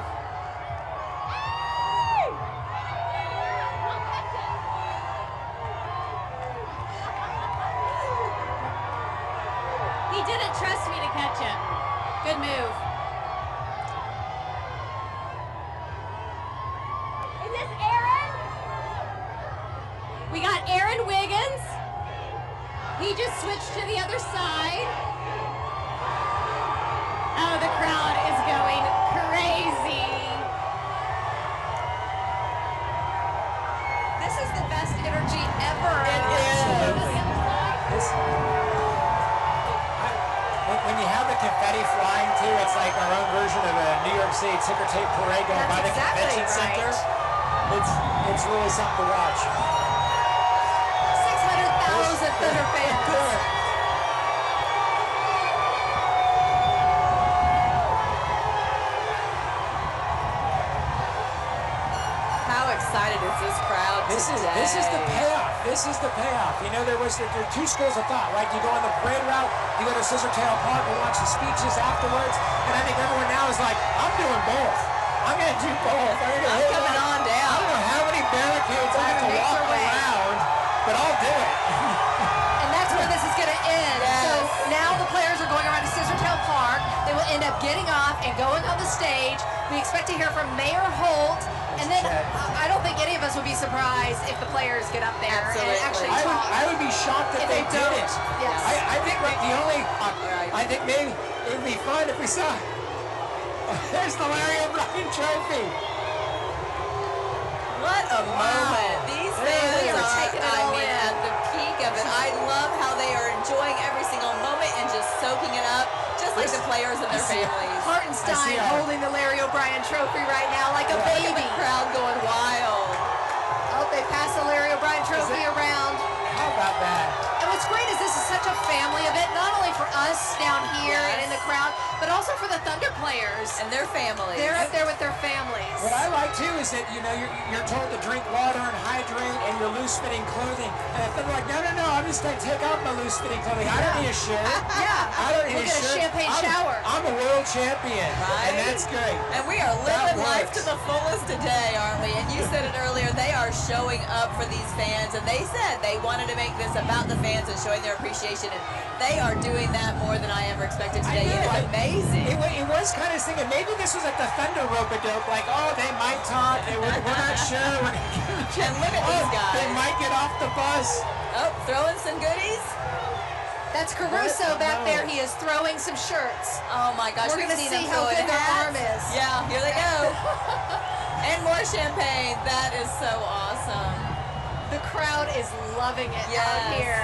He didn't trust me to catch him. Good move. Is this Aaron? We got Aaron Wiggins. He just switched to the other side. Oh, the crowd is going crazy. This is the best energy ever. It is. When you have the confetti flying too, it's like our own version of a New York City ticker tape parade going by the convention center. It's really something to watch. 600,000 Thunder fans. How excited is this crowd This is the payoff. This is the payoff. You know, there are two schools of thought, right? You go on the parade route, you go to Scissortail Park and watch the speeches afterwards, and I think everyone now is like, I'm doing both. I'm going to do both. I'm coming on down. I don't know how many barricades I have to walk around, but I'll do it. And that's where this is going to end. Yes. So now the players are going around to Scissortail Park. They will end up getting off and going on the stage. We expect to hear from Mayor Holt, and then I don't think any of us would be surprised if the players get up there and actually talk. I would be shocked if they didn't. Yes. I think the only, I think maybe it would be fun if we saw, there's the Larry O'Brien trophy. What a moment. These fans are taking it all in. At the peak of it. I love how they are enjoying every single moment and just soaking it up, just like the players and their families. Hartenstein holding the Larry O'Brien trophy right now like a baby. Look at the crowd going wild. Oh, they pass the Larry O'Brien trophy around. How about that? And what's great is this is such a family event, not only for us down here and in the crowd, but also for the Thunder players. And their families. They're up there with their families. What I like too is that, you know, you're told to drink water and hydrate and your loose-fitting clothing. And they're like, no, I'm just going to take off my loose-fitting clothing. I don't need a shirt. I don't need a shirt. We'll get a champagne shower. I'm a world champion. Right? And that's great. And we are living life to the fullest today, aren't we? And you said it earlier, they are showing up for these fans. And they said they wanted to make this about the fans and showing their appreciation. And they are doing that more than I ever expected today. It is amazing. It was kind of thinking, maybe this was like the Thunder rope-a-dope, like, oh, they might talk, we're not sure. And look at these guys. They might get off the bus. Oh, throwing some goodies. That's Caruso back there. He is throwing some shirts. Oh my gosh, we're going to see how good their arm is. Yeah, here they go. And more champagne. That is so awesome. The crowd is loving it out here.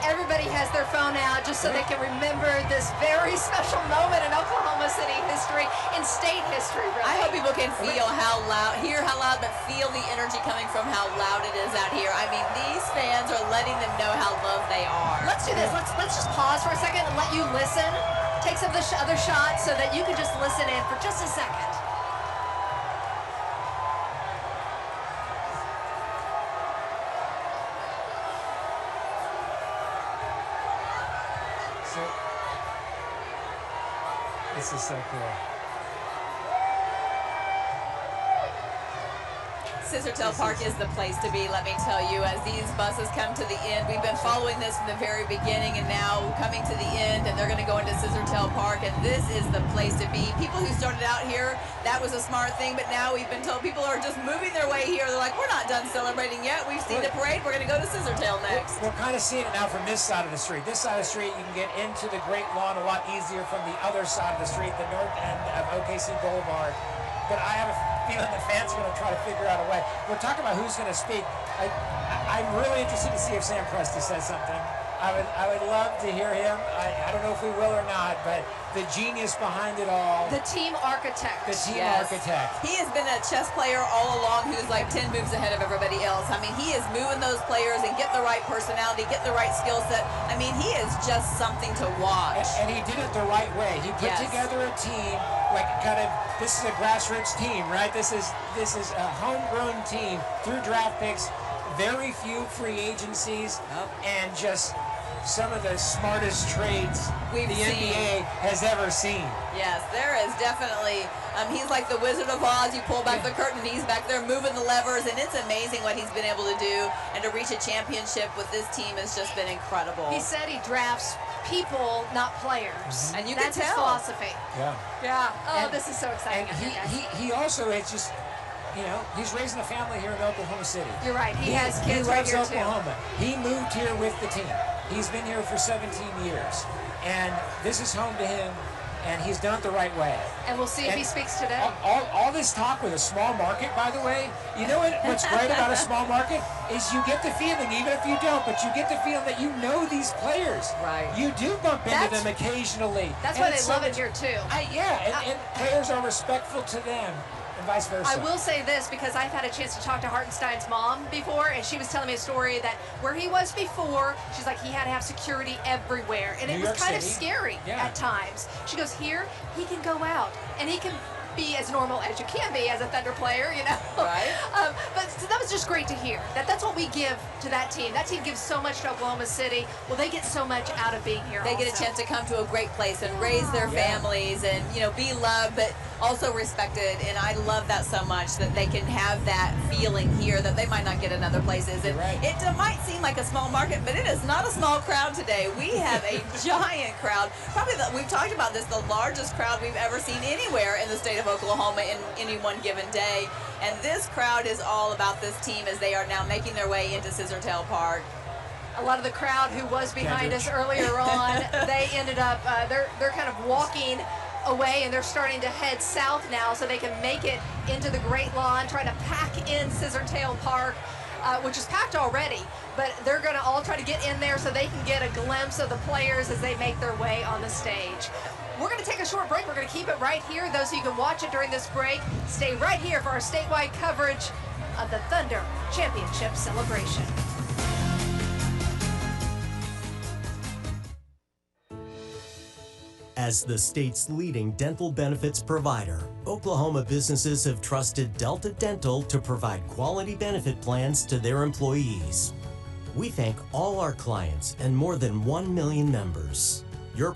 Everybody has their phone out just so they can remember this very special moment in Oklahoma City history, in state history, really. I hope people can feel how loud, hear how loud, but feel the energy coming from how loud it is out here. I mean, these fans are letting them know how loved they are. Let's do this. Let's just pause for a second and let you listen. Take some of the other shots so that you can just listen in for just a second. This is so cool. Scissortail Park is the place to be, let me tell you, as these buses come to the end. We've been following this from the very beginning and now coming to the end, and they're going to go into Scissortail Park, and this is the place to be. People who started out here, that was a smart thing, but now we've been told people are just moving their way here. They're like, we're not done celebrating yet. We've seen the parade. We're going to go to Scissortail next. We're kind of seeing it now from this side of the street. This side of the street, you can get into the Great Lawn a lot easier from the other side of the street, the north end of OKC Boulevard. But I have a feeling the fans are going to try to figure out a way. We're talking about who's going to speak. I'm really interested to see if Sam Presti says something. I would love to hear him. I don't know if we will or not, but the genius behind it all. The team architect. The team architect. He has been a chess player all along who's like 10 moves ahead of everybody else. I mean, he is moving those players and getting the right personality, getting the right skill set. I mean, he is just something to watch. And he did it the right way. He put together a team, like kind of, this is a grassroots team, right? This is a homegrown team through draft picks, very few free agencies, and just some of the smartest trades the NBA has ever seen. Yes, there is definitely, he's like the Wizard of Oz. You pull back the curtain, he's back there moving the levers, and it's amazing what he's been able to do. And to reach a championship with this team has just been incredible. He said he drafts people, not players. And you That's can his tell. philosophy. Yeah. Yeah. Oh, And- this is so exciting. And he also, it's just, you know, he's raising a family here in Oklahoma City. You're right. He has kids He right loves here Oklahoma. He moved here with the team. He's been here for 17 years. And this is home to him, and he's done it the right way. And we'll see if he speaks today. All this talk with a small market, by the way, you know what's great about a small market is you get the feeling, even if you don't, but you get the feeling that you know these players. Right. You do bump into them occasionally. That's And why they it's love so it here, too. And players are respectful to them. And vice versa. I will say this because I've had a chance to talk to Hartenstein's mom before, and she was telling me a story that where he was before, she's like, he had to have security everywhere, and it was kind of scary at times. She goes, here, he can go out, and he can be as normal as you can be as a Thunder player, you know? Right. But so that was just great to hear. That's what we give to that team. That team gives so much to Oklahoma City. Well, they get so much out of being here. They get a chance to come to a great place and raise their families and, you know, be loved, but also respected, and I love that so much that they can have that feeling here that they might not get in other places. And it might seem like a small market, but it is not a small crowd today. We have a giant crowd. Probably, we've talked about this, the largest crowd we've ever seen anywhere in the state of Oklahoma in any one given day. And this crowd is all about this team as they are now making their way into Scissortail Park. A lot of the crowd who was behind us earlier on, they ended up, they're kind of walking away, and they're starting to head south now so they can make it into the Great Lawn, trying to pack in Scissortail Park, which is packed already, but they're going to all try to get in there so they can get a glimpse of the players as they make their way on the stage. We're going to take a short break. We're going to keep it right here. Those of you who can watch it during this break, stay right here for our statewide coverage of the Thunder Championship celebration. As the state's leading dental benefits provider, Oklahoma businesses have trusted Delta Dental to provide quality benefit plans to their employees. We thank all our clients and more than 1 million members. Your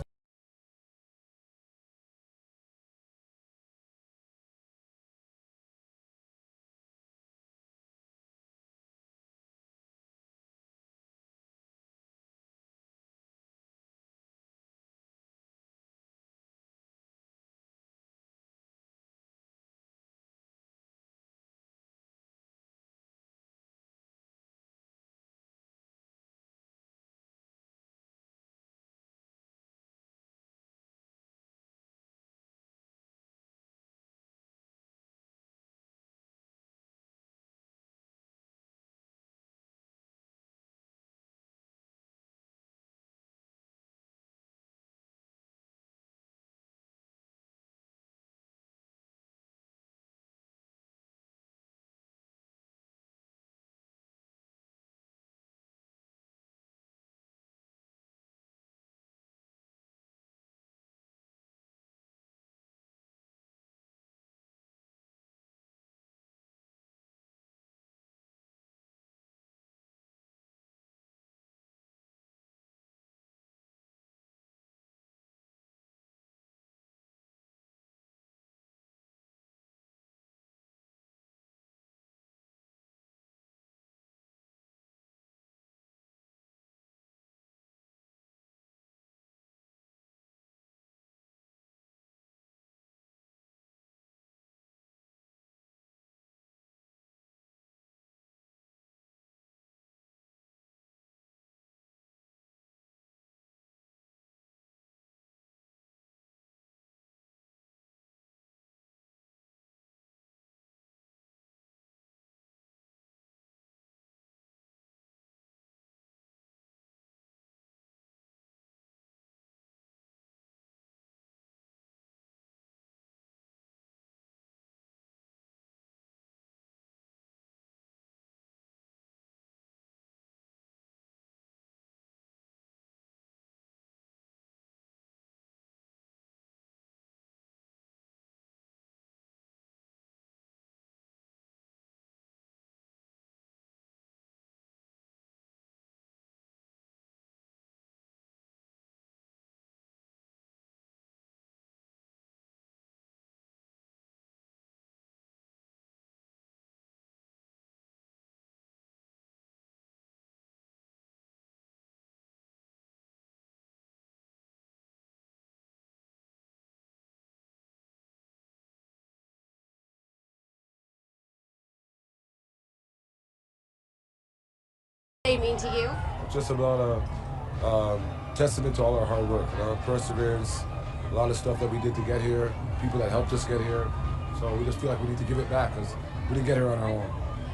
They mean to you? Just about a testament to all our hard work and our perseverance, a lot of stuff that we did to get here, people that helped us get here. So we just feel like we need to give it back because we didn't get here on our own.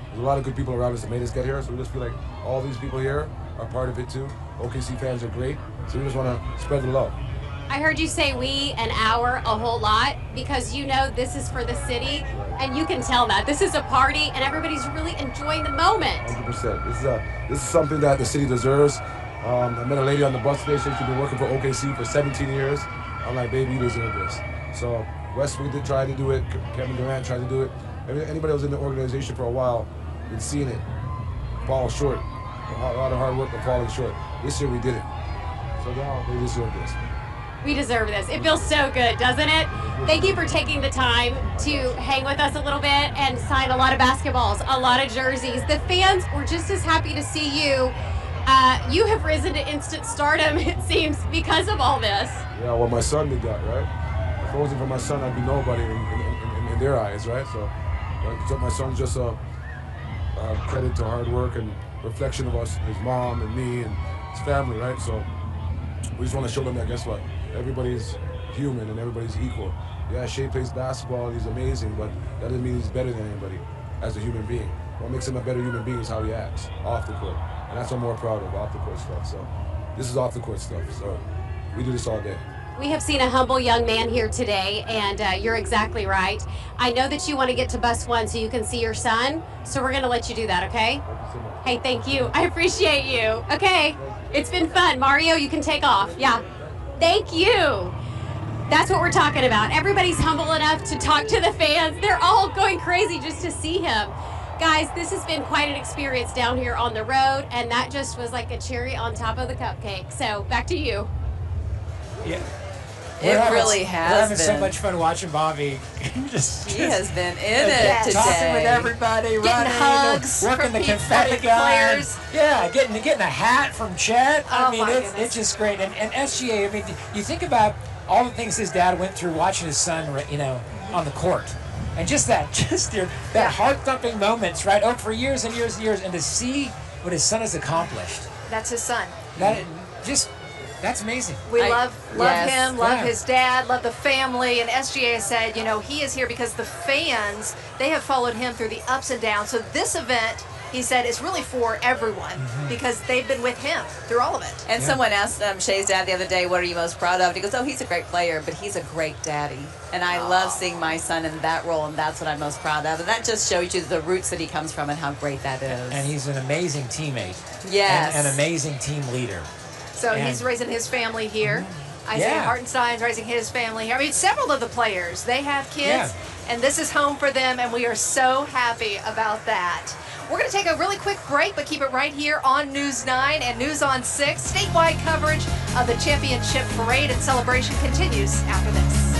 There's a lot of good people around us that made us get here, so we just feel like all these people here are part of it too. OKC fans are great, so we just want to spread the love. I heard you say we and our a whole lot because you know this is for the city, and you can tell that. This is a party, and everybody's really enjoying the moment. 100%. This is something that the city deserves. I met a lady on the bus today. She's been working for OKC for 17 years. I'm like, baby, you deserve this. So Westwood did try to do it. Kevin Durant tried to do it. Anybody that was in the organization for a while been seeing it fall short. A lot of hard work but falling short. This year we did it. So now they deserve this. We deserve this. It feels so good, doesn't it? Thank you for taking the time to hang with us a little bit and sign a lot of basketballs, a lot of jerseys. The fans were just as happy to see you. You have risen to instant stardom, it seems, because of all this. Yeah, well, my son did that, right? If it wasn't for my son, I'd be nobody in their eyes, right? So my son's just a credit to hard work and reflection of us, his mom and me and his family, right? So we just want to show them that, guess what? Everybody's human and everybody's equal. Yeah, Shea plays basketball and he's amazing, but that doesn't mean he's better than anybody as a human being. What makes him a better human being is how he acts off the court. And that's what I'm more proud of, off the court stuff. So this is off the court stuff. So we do this all day. We have seen a humble young man here today, and you're exactly right. I know that you want to get to bus 1 so you can see your son, so we're going to let you do that, okay? Thank you so much. Hey, thank you. I appreciate you. Okay, it's been fun. Mario, you can take off. Yeah. Thank you. That's what we're talking about. Everybody's humble enough to talk to the fans. They're all going crazy just to see him. Guys, this has been quite an experience down here on the road, and that just was like a cherry on top of the cupcake. So back to you. Yeah. It really has We're having been. so much fun watching Bobby. He has been in it today. Talking with everybody, Getting running, hugs working from the people, confetti from gun. players. Yeah, getting a hat from Chet. Oh, I mean, my it's goodness. just great. And SGA, I mean, you think about all the things his dad went through watching his son, on the court. And just that heart-thumping moments, right? Oh, for years and years and years. And to see what his son has accomplished. That's his son. That's amazing. We love yes. him, love his dad, love the family. And SGA said, he is here because the fans, they have followed him through the ups and downs. So this event, he said, is really for everyone because they've been with him through all of it. And someone asked Shea's dad the other day, what are you most proud of? And he goes, oh, he's a great player, but he's a great daddy. And I love seeing my son in that role, and that's what I'm most proud of. And that just shows you the roots that he comes from and how great that is. And he's an amazing teammate. Yes. And an amazing team leader. So he's raising his family here. Isaiah Hartenstein's raising his family here. I mean, several of the players, they have kids, and this is home for them, and we are so happy about that. We're going to take a really quick break, but keep it right here on News 9 and News on 6. Statewide coverage of the championship parade and celebration continues after this.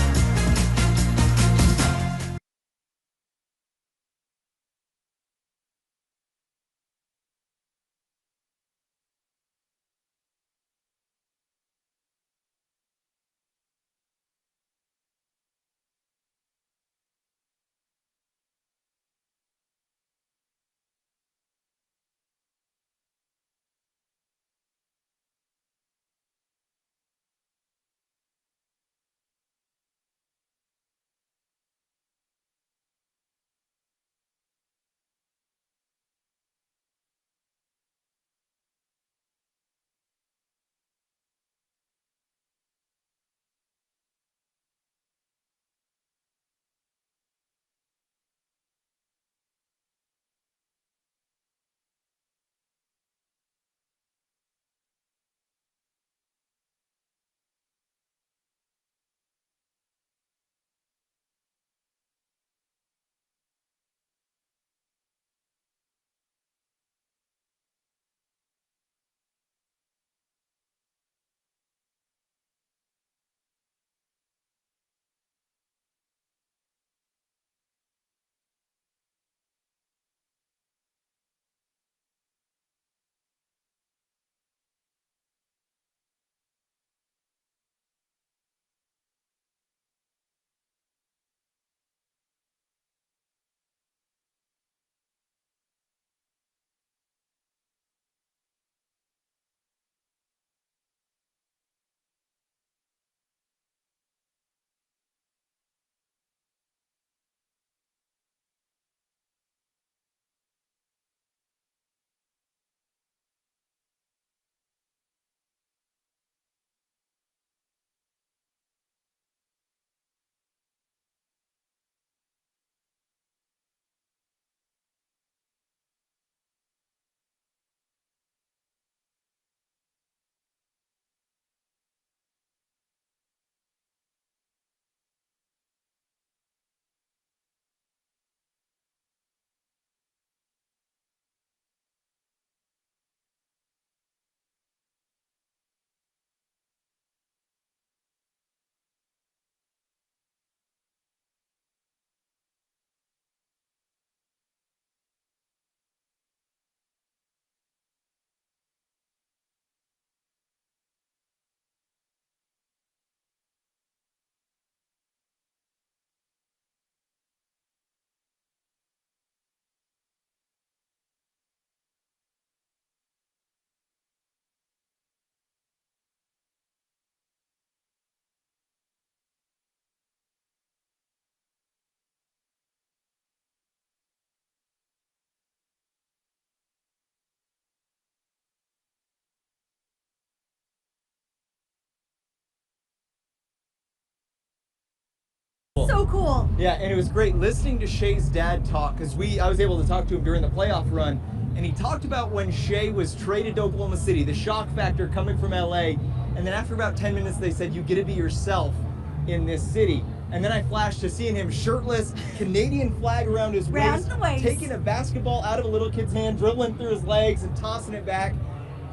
cool. So cool. Yeah, and it was great listening to Shea's dad talk, because I was able to talk to him during the playoff run, and he talked about when Shea was traded to Oklahoma City, the shock factor coming from LA, and then after about 10 minutes they said, you get to be yourself in this city. And then I flashed to seeing him shirtless, Canadian flag around his waist, taking a basketball out of a little kid's hand, dribbling through his legs and tossing it back.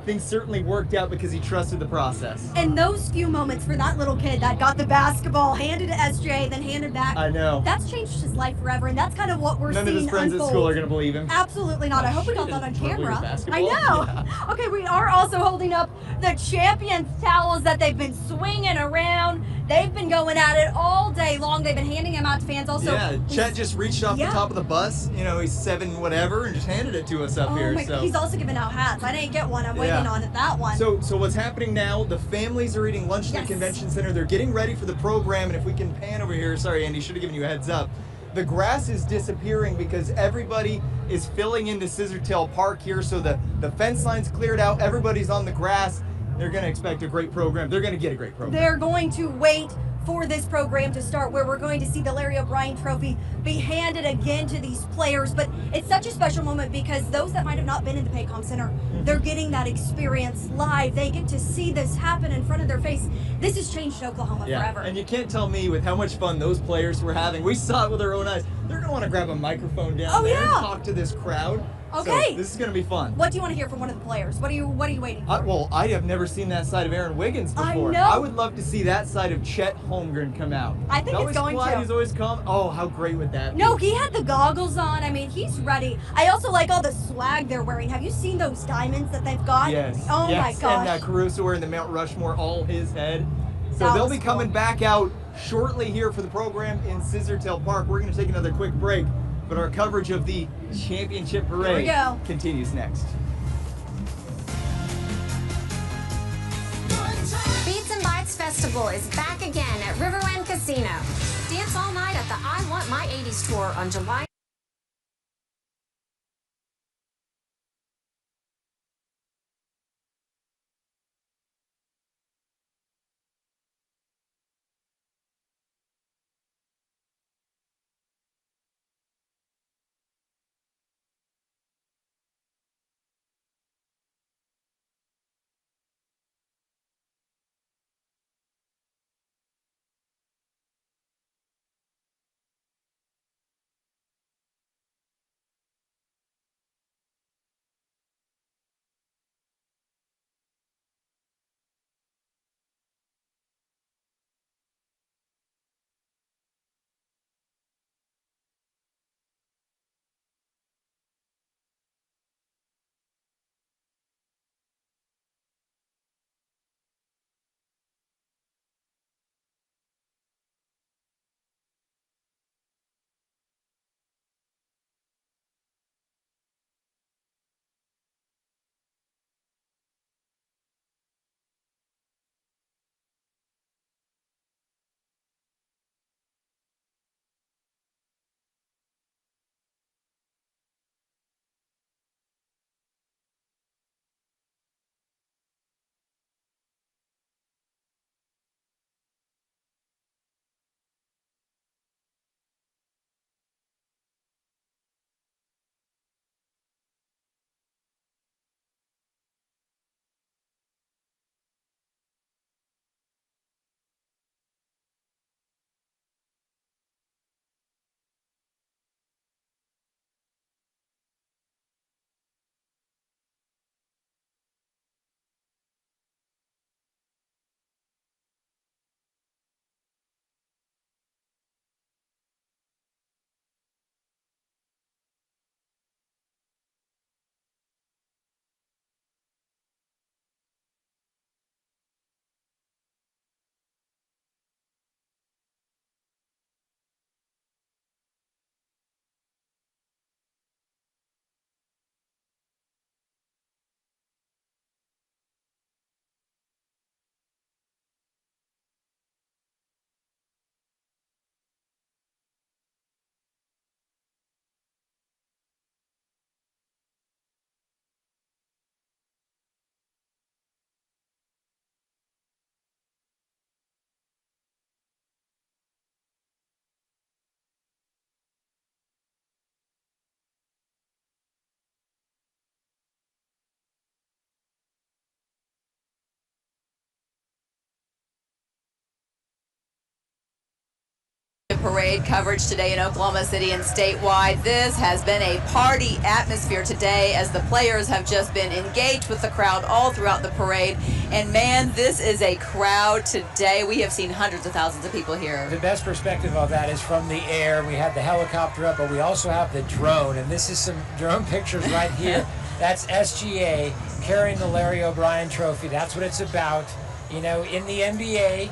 Things certainly worked out because he trusted the process. And those few moments for that little kid that got the basketball, handed to SJ, then handed back. I know. That's changed his life forever, and that's kind of what we're None seeing of his friends unfold. at school are going to believe him. Absolutely not. I hope we got that on camera. I basketball. know. Yeah. Okay, we are also holding up the champions towels that they've been swinging around. They've been going at it all day long. They've been handing them out to fans. Also, yeah, Chet just reached off the top of the bus. You know, he's 7 whatever, and just handed it to us up here. My, so he's also giving out hats. I didn't get one. I'm waiting on that one. So what's happening now? The families are eating lunch at the convention center. They're getting ready for the program, and if we can pan over here, sorry, Andy, should have given you a heads up. The grass is disappearing because everybody is filling into Scissortail Park here. So the fence line's cleared out. Everybody's on the grass. They're going to expect a great program. They're going to get a great program. They're going to wait for this program to start, where we're going to see the Larry O'Brien Trophy be handed again to these players. But it's such a special moment because those that might have not been in the Paycom Center, they're getting that experience live. They get to see this happen in front of their face. This has changed Oklahoma forever. And you can't tell me with how much fun those players were having. We saw it with our own eyes. They're going to want to grab a microphone down there and talk to this crowd. Okay. So this is going to be fun. What do you want to hear from one of the players? What are you waiting for? Well, I have never seen that side of Aaron Wiggins before. I know. I would love to see that side of Chet Holmgren come out. I think it's going to. He's always calm. Oh, how great would that be? No, he had the goggles on. I mean, he's ready. I also like all the swag they're wearing. Have you seen those diamonds that they've got? Yes. Oh my gosh. And Caruso wearing the Mount Rushmore, all his head. So That they'll was be coming back out shortly here for the program in Scissortail Park. We're going to take another quick break, but our coverage of the championship parade continues next. Beats and Bites Festival is back again at Riverland Casino. Dance all night at the I Want My 80s tour on July parade coverage today in Oklahoma City and statewide. This has been a party atmosphere today as the players have just been engaged with the crowd all throughout the parade. And man, this is a crowd today. We have seen hundreds of thousands of people here. The best perspective of that is from the air. We have the helicopter up, but we also have the drone. And this is some drone pictures right here. That's SGA carrying the Larry O'Brien trophy. That's what it's about. You know, in the NBA,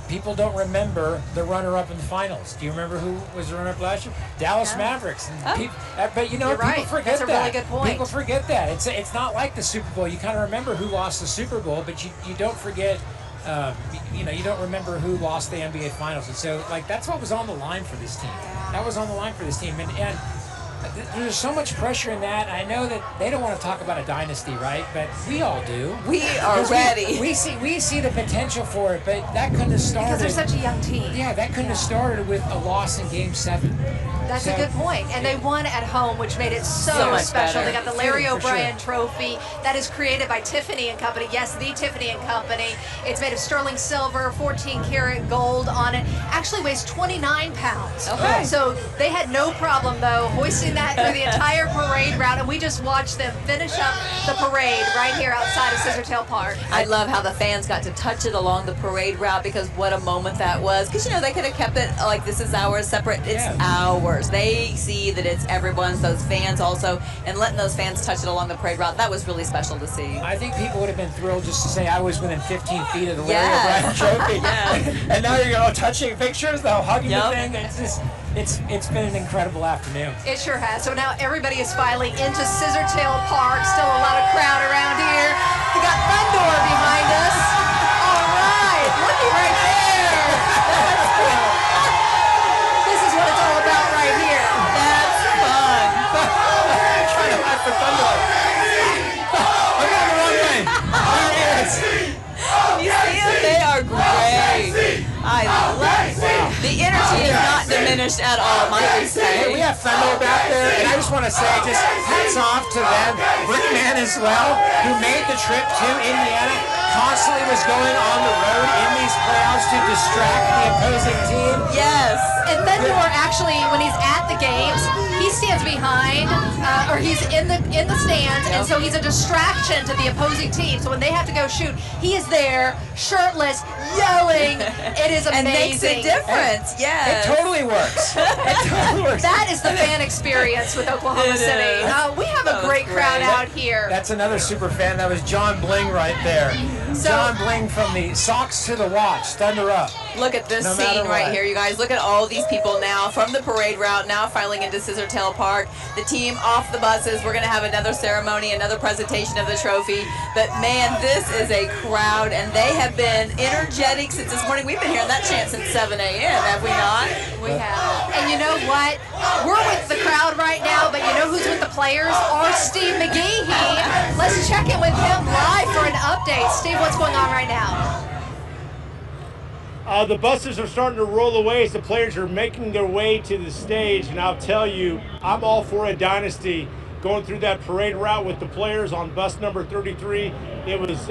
people don't remember the runner-up in the finals. Do you remember who was the runner-up last year? Dallas Mavericks. And but you know, people forget that. That's a really good point. People forget that. It's not like the Super Bowl. You kind of remember who lost the Super Bowl, but you don't forget. You know, you don't remember who lost the NBA Finals. And so, like, that's what was on the line for this team. That was on the line for this team. And there's so much pressure in that. I know that they don't want to talk about a dynasty, right? But we all do. We are ready. We see the potential for it, but that couldn't have started. Because they're such a young team. Yeah, that couldn't have started with a loss in Game 7. That's a good point. And they won at home, which made it so much special. better. They got the Larry For O'Brien sure. trophy that is created by Tiffany & Company. Yes, the Tiffany & Company. It's made of sterling silver, 14 karat gold on it. Actually weighs 29 pounds. Okay. So they had no problem, though, hoisting that through the entire parade route. And we just watched them finish up the parade right here outside of Scissortail Park. I love how the fans got to touch it along the parade route, because what a moment that was. Because, you know, they could have kept it like, this is ours, separate. It's ours. They see that it's everyone's, those fans also, and letting those fans touch it along the parade route. That was really special to see. I think people would have been thrilled just to say I was within 15 feet of the Larry O'Brien trophy. And now you're touching pictures, though, hugging the thing. It's been an incredible afternoon. It sure has. So now everybody is filing into Scissortail Park. Still a lot of crowd around here. We got Thunder behind us. All right, looky right there. That's cool. This is what it's all about right here. That's fun. Trying to hide for Thunder. I'm going the wrong way. There he is. You see them? They are great. I love it. The energy is not diminished at all, might we say. Hey, we have Thunder back there, and I just want to say, just hats off to them. Brickman as well, who made the trip to Indiana, constantly was going on the road in these playoffs to distract the opposing team. Yes. And Thunder actually, when he's at the games, he stands behind, or he's in the stands, and so he's a distraction to the opposing team. So when they have to go shoot, he is there, shirtless, yelling. It is amazing. And makes a difference. Yes. It totally works. It totally works. That is the fan experience with Oklahoma City. We have a great crowd out here. That's another super fan. That was John Bling right there. John Bling from the socks to the watch. Thunder up. Look at this scene right here, you guys. Look at all these people now from the parade route, now filing into Scissortail Park. The team off the buses. We're going to have another ceremony, another presentation of the trophy. But man, this is a crowd, and they have been energetic since this morning. We've been hearing that chant since 7 a.m., have we not? We have. And you know what? We're with the crowd right now, but you know who's with the players? Our Steve McGehee. Let's check in with him live for an update. Steve, what's going on right now? The buses are starting to roll away as the players are making their way to the stage, and I'll tell you, I'm all for a dynasty. Going through that parade route with the players on bus number 33, it was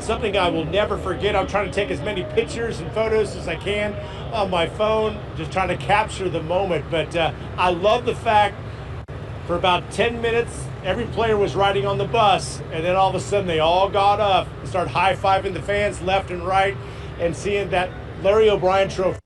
something I will never forget. I'm trying to take as many pictures and photos as I can on my phone, just trying to capture the moment. But I love the fact for about 10 minutes, every player was riding on the bus, and then all of a sudden they all got up and started high-fiving the fans left and right, and seeing that Larry O'Brien trophy.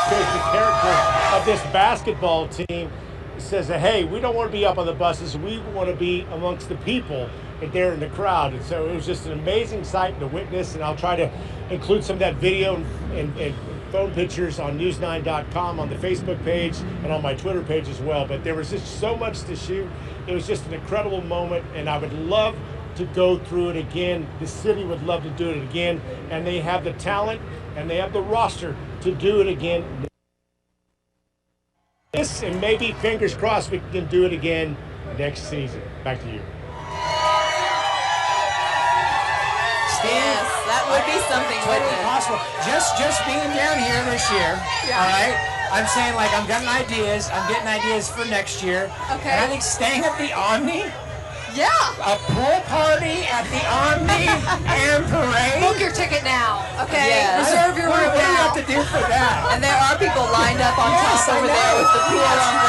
The character of this basketball team says that, hey, we don't want to be up on the buses, we want to be amongst the people and there in the crowd. And so it was just an amazing sight to witness, and I'll try to include some of that video and phone pictures on news9.com, on the Facebook page, and on my Twitter page as well. But there was just so much to shoot. It was just an incredible moment, and I would love to go through it again. The city would love to do it again, and they have the talent and they have the roster to do it again. This, and maybe, fingers crossed, we can do it again next season. Back to you. Yes, that would be something, wouldn't it? Possible. Just being down here this year, all right? I'm saying, like, I'm getting ideas for next year. Okay. And I think staying at the Omni, yeah, a pool party at the Omni and parade. Book your ticket now, okay? Yeah. to do for that. And there are people lined up on top over there with the pool umbrella.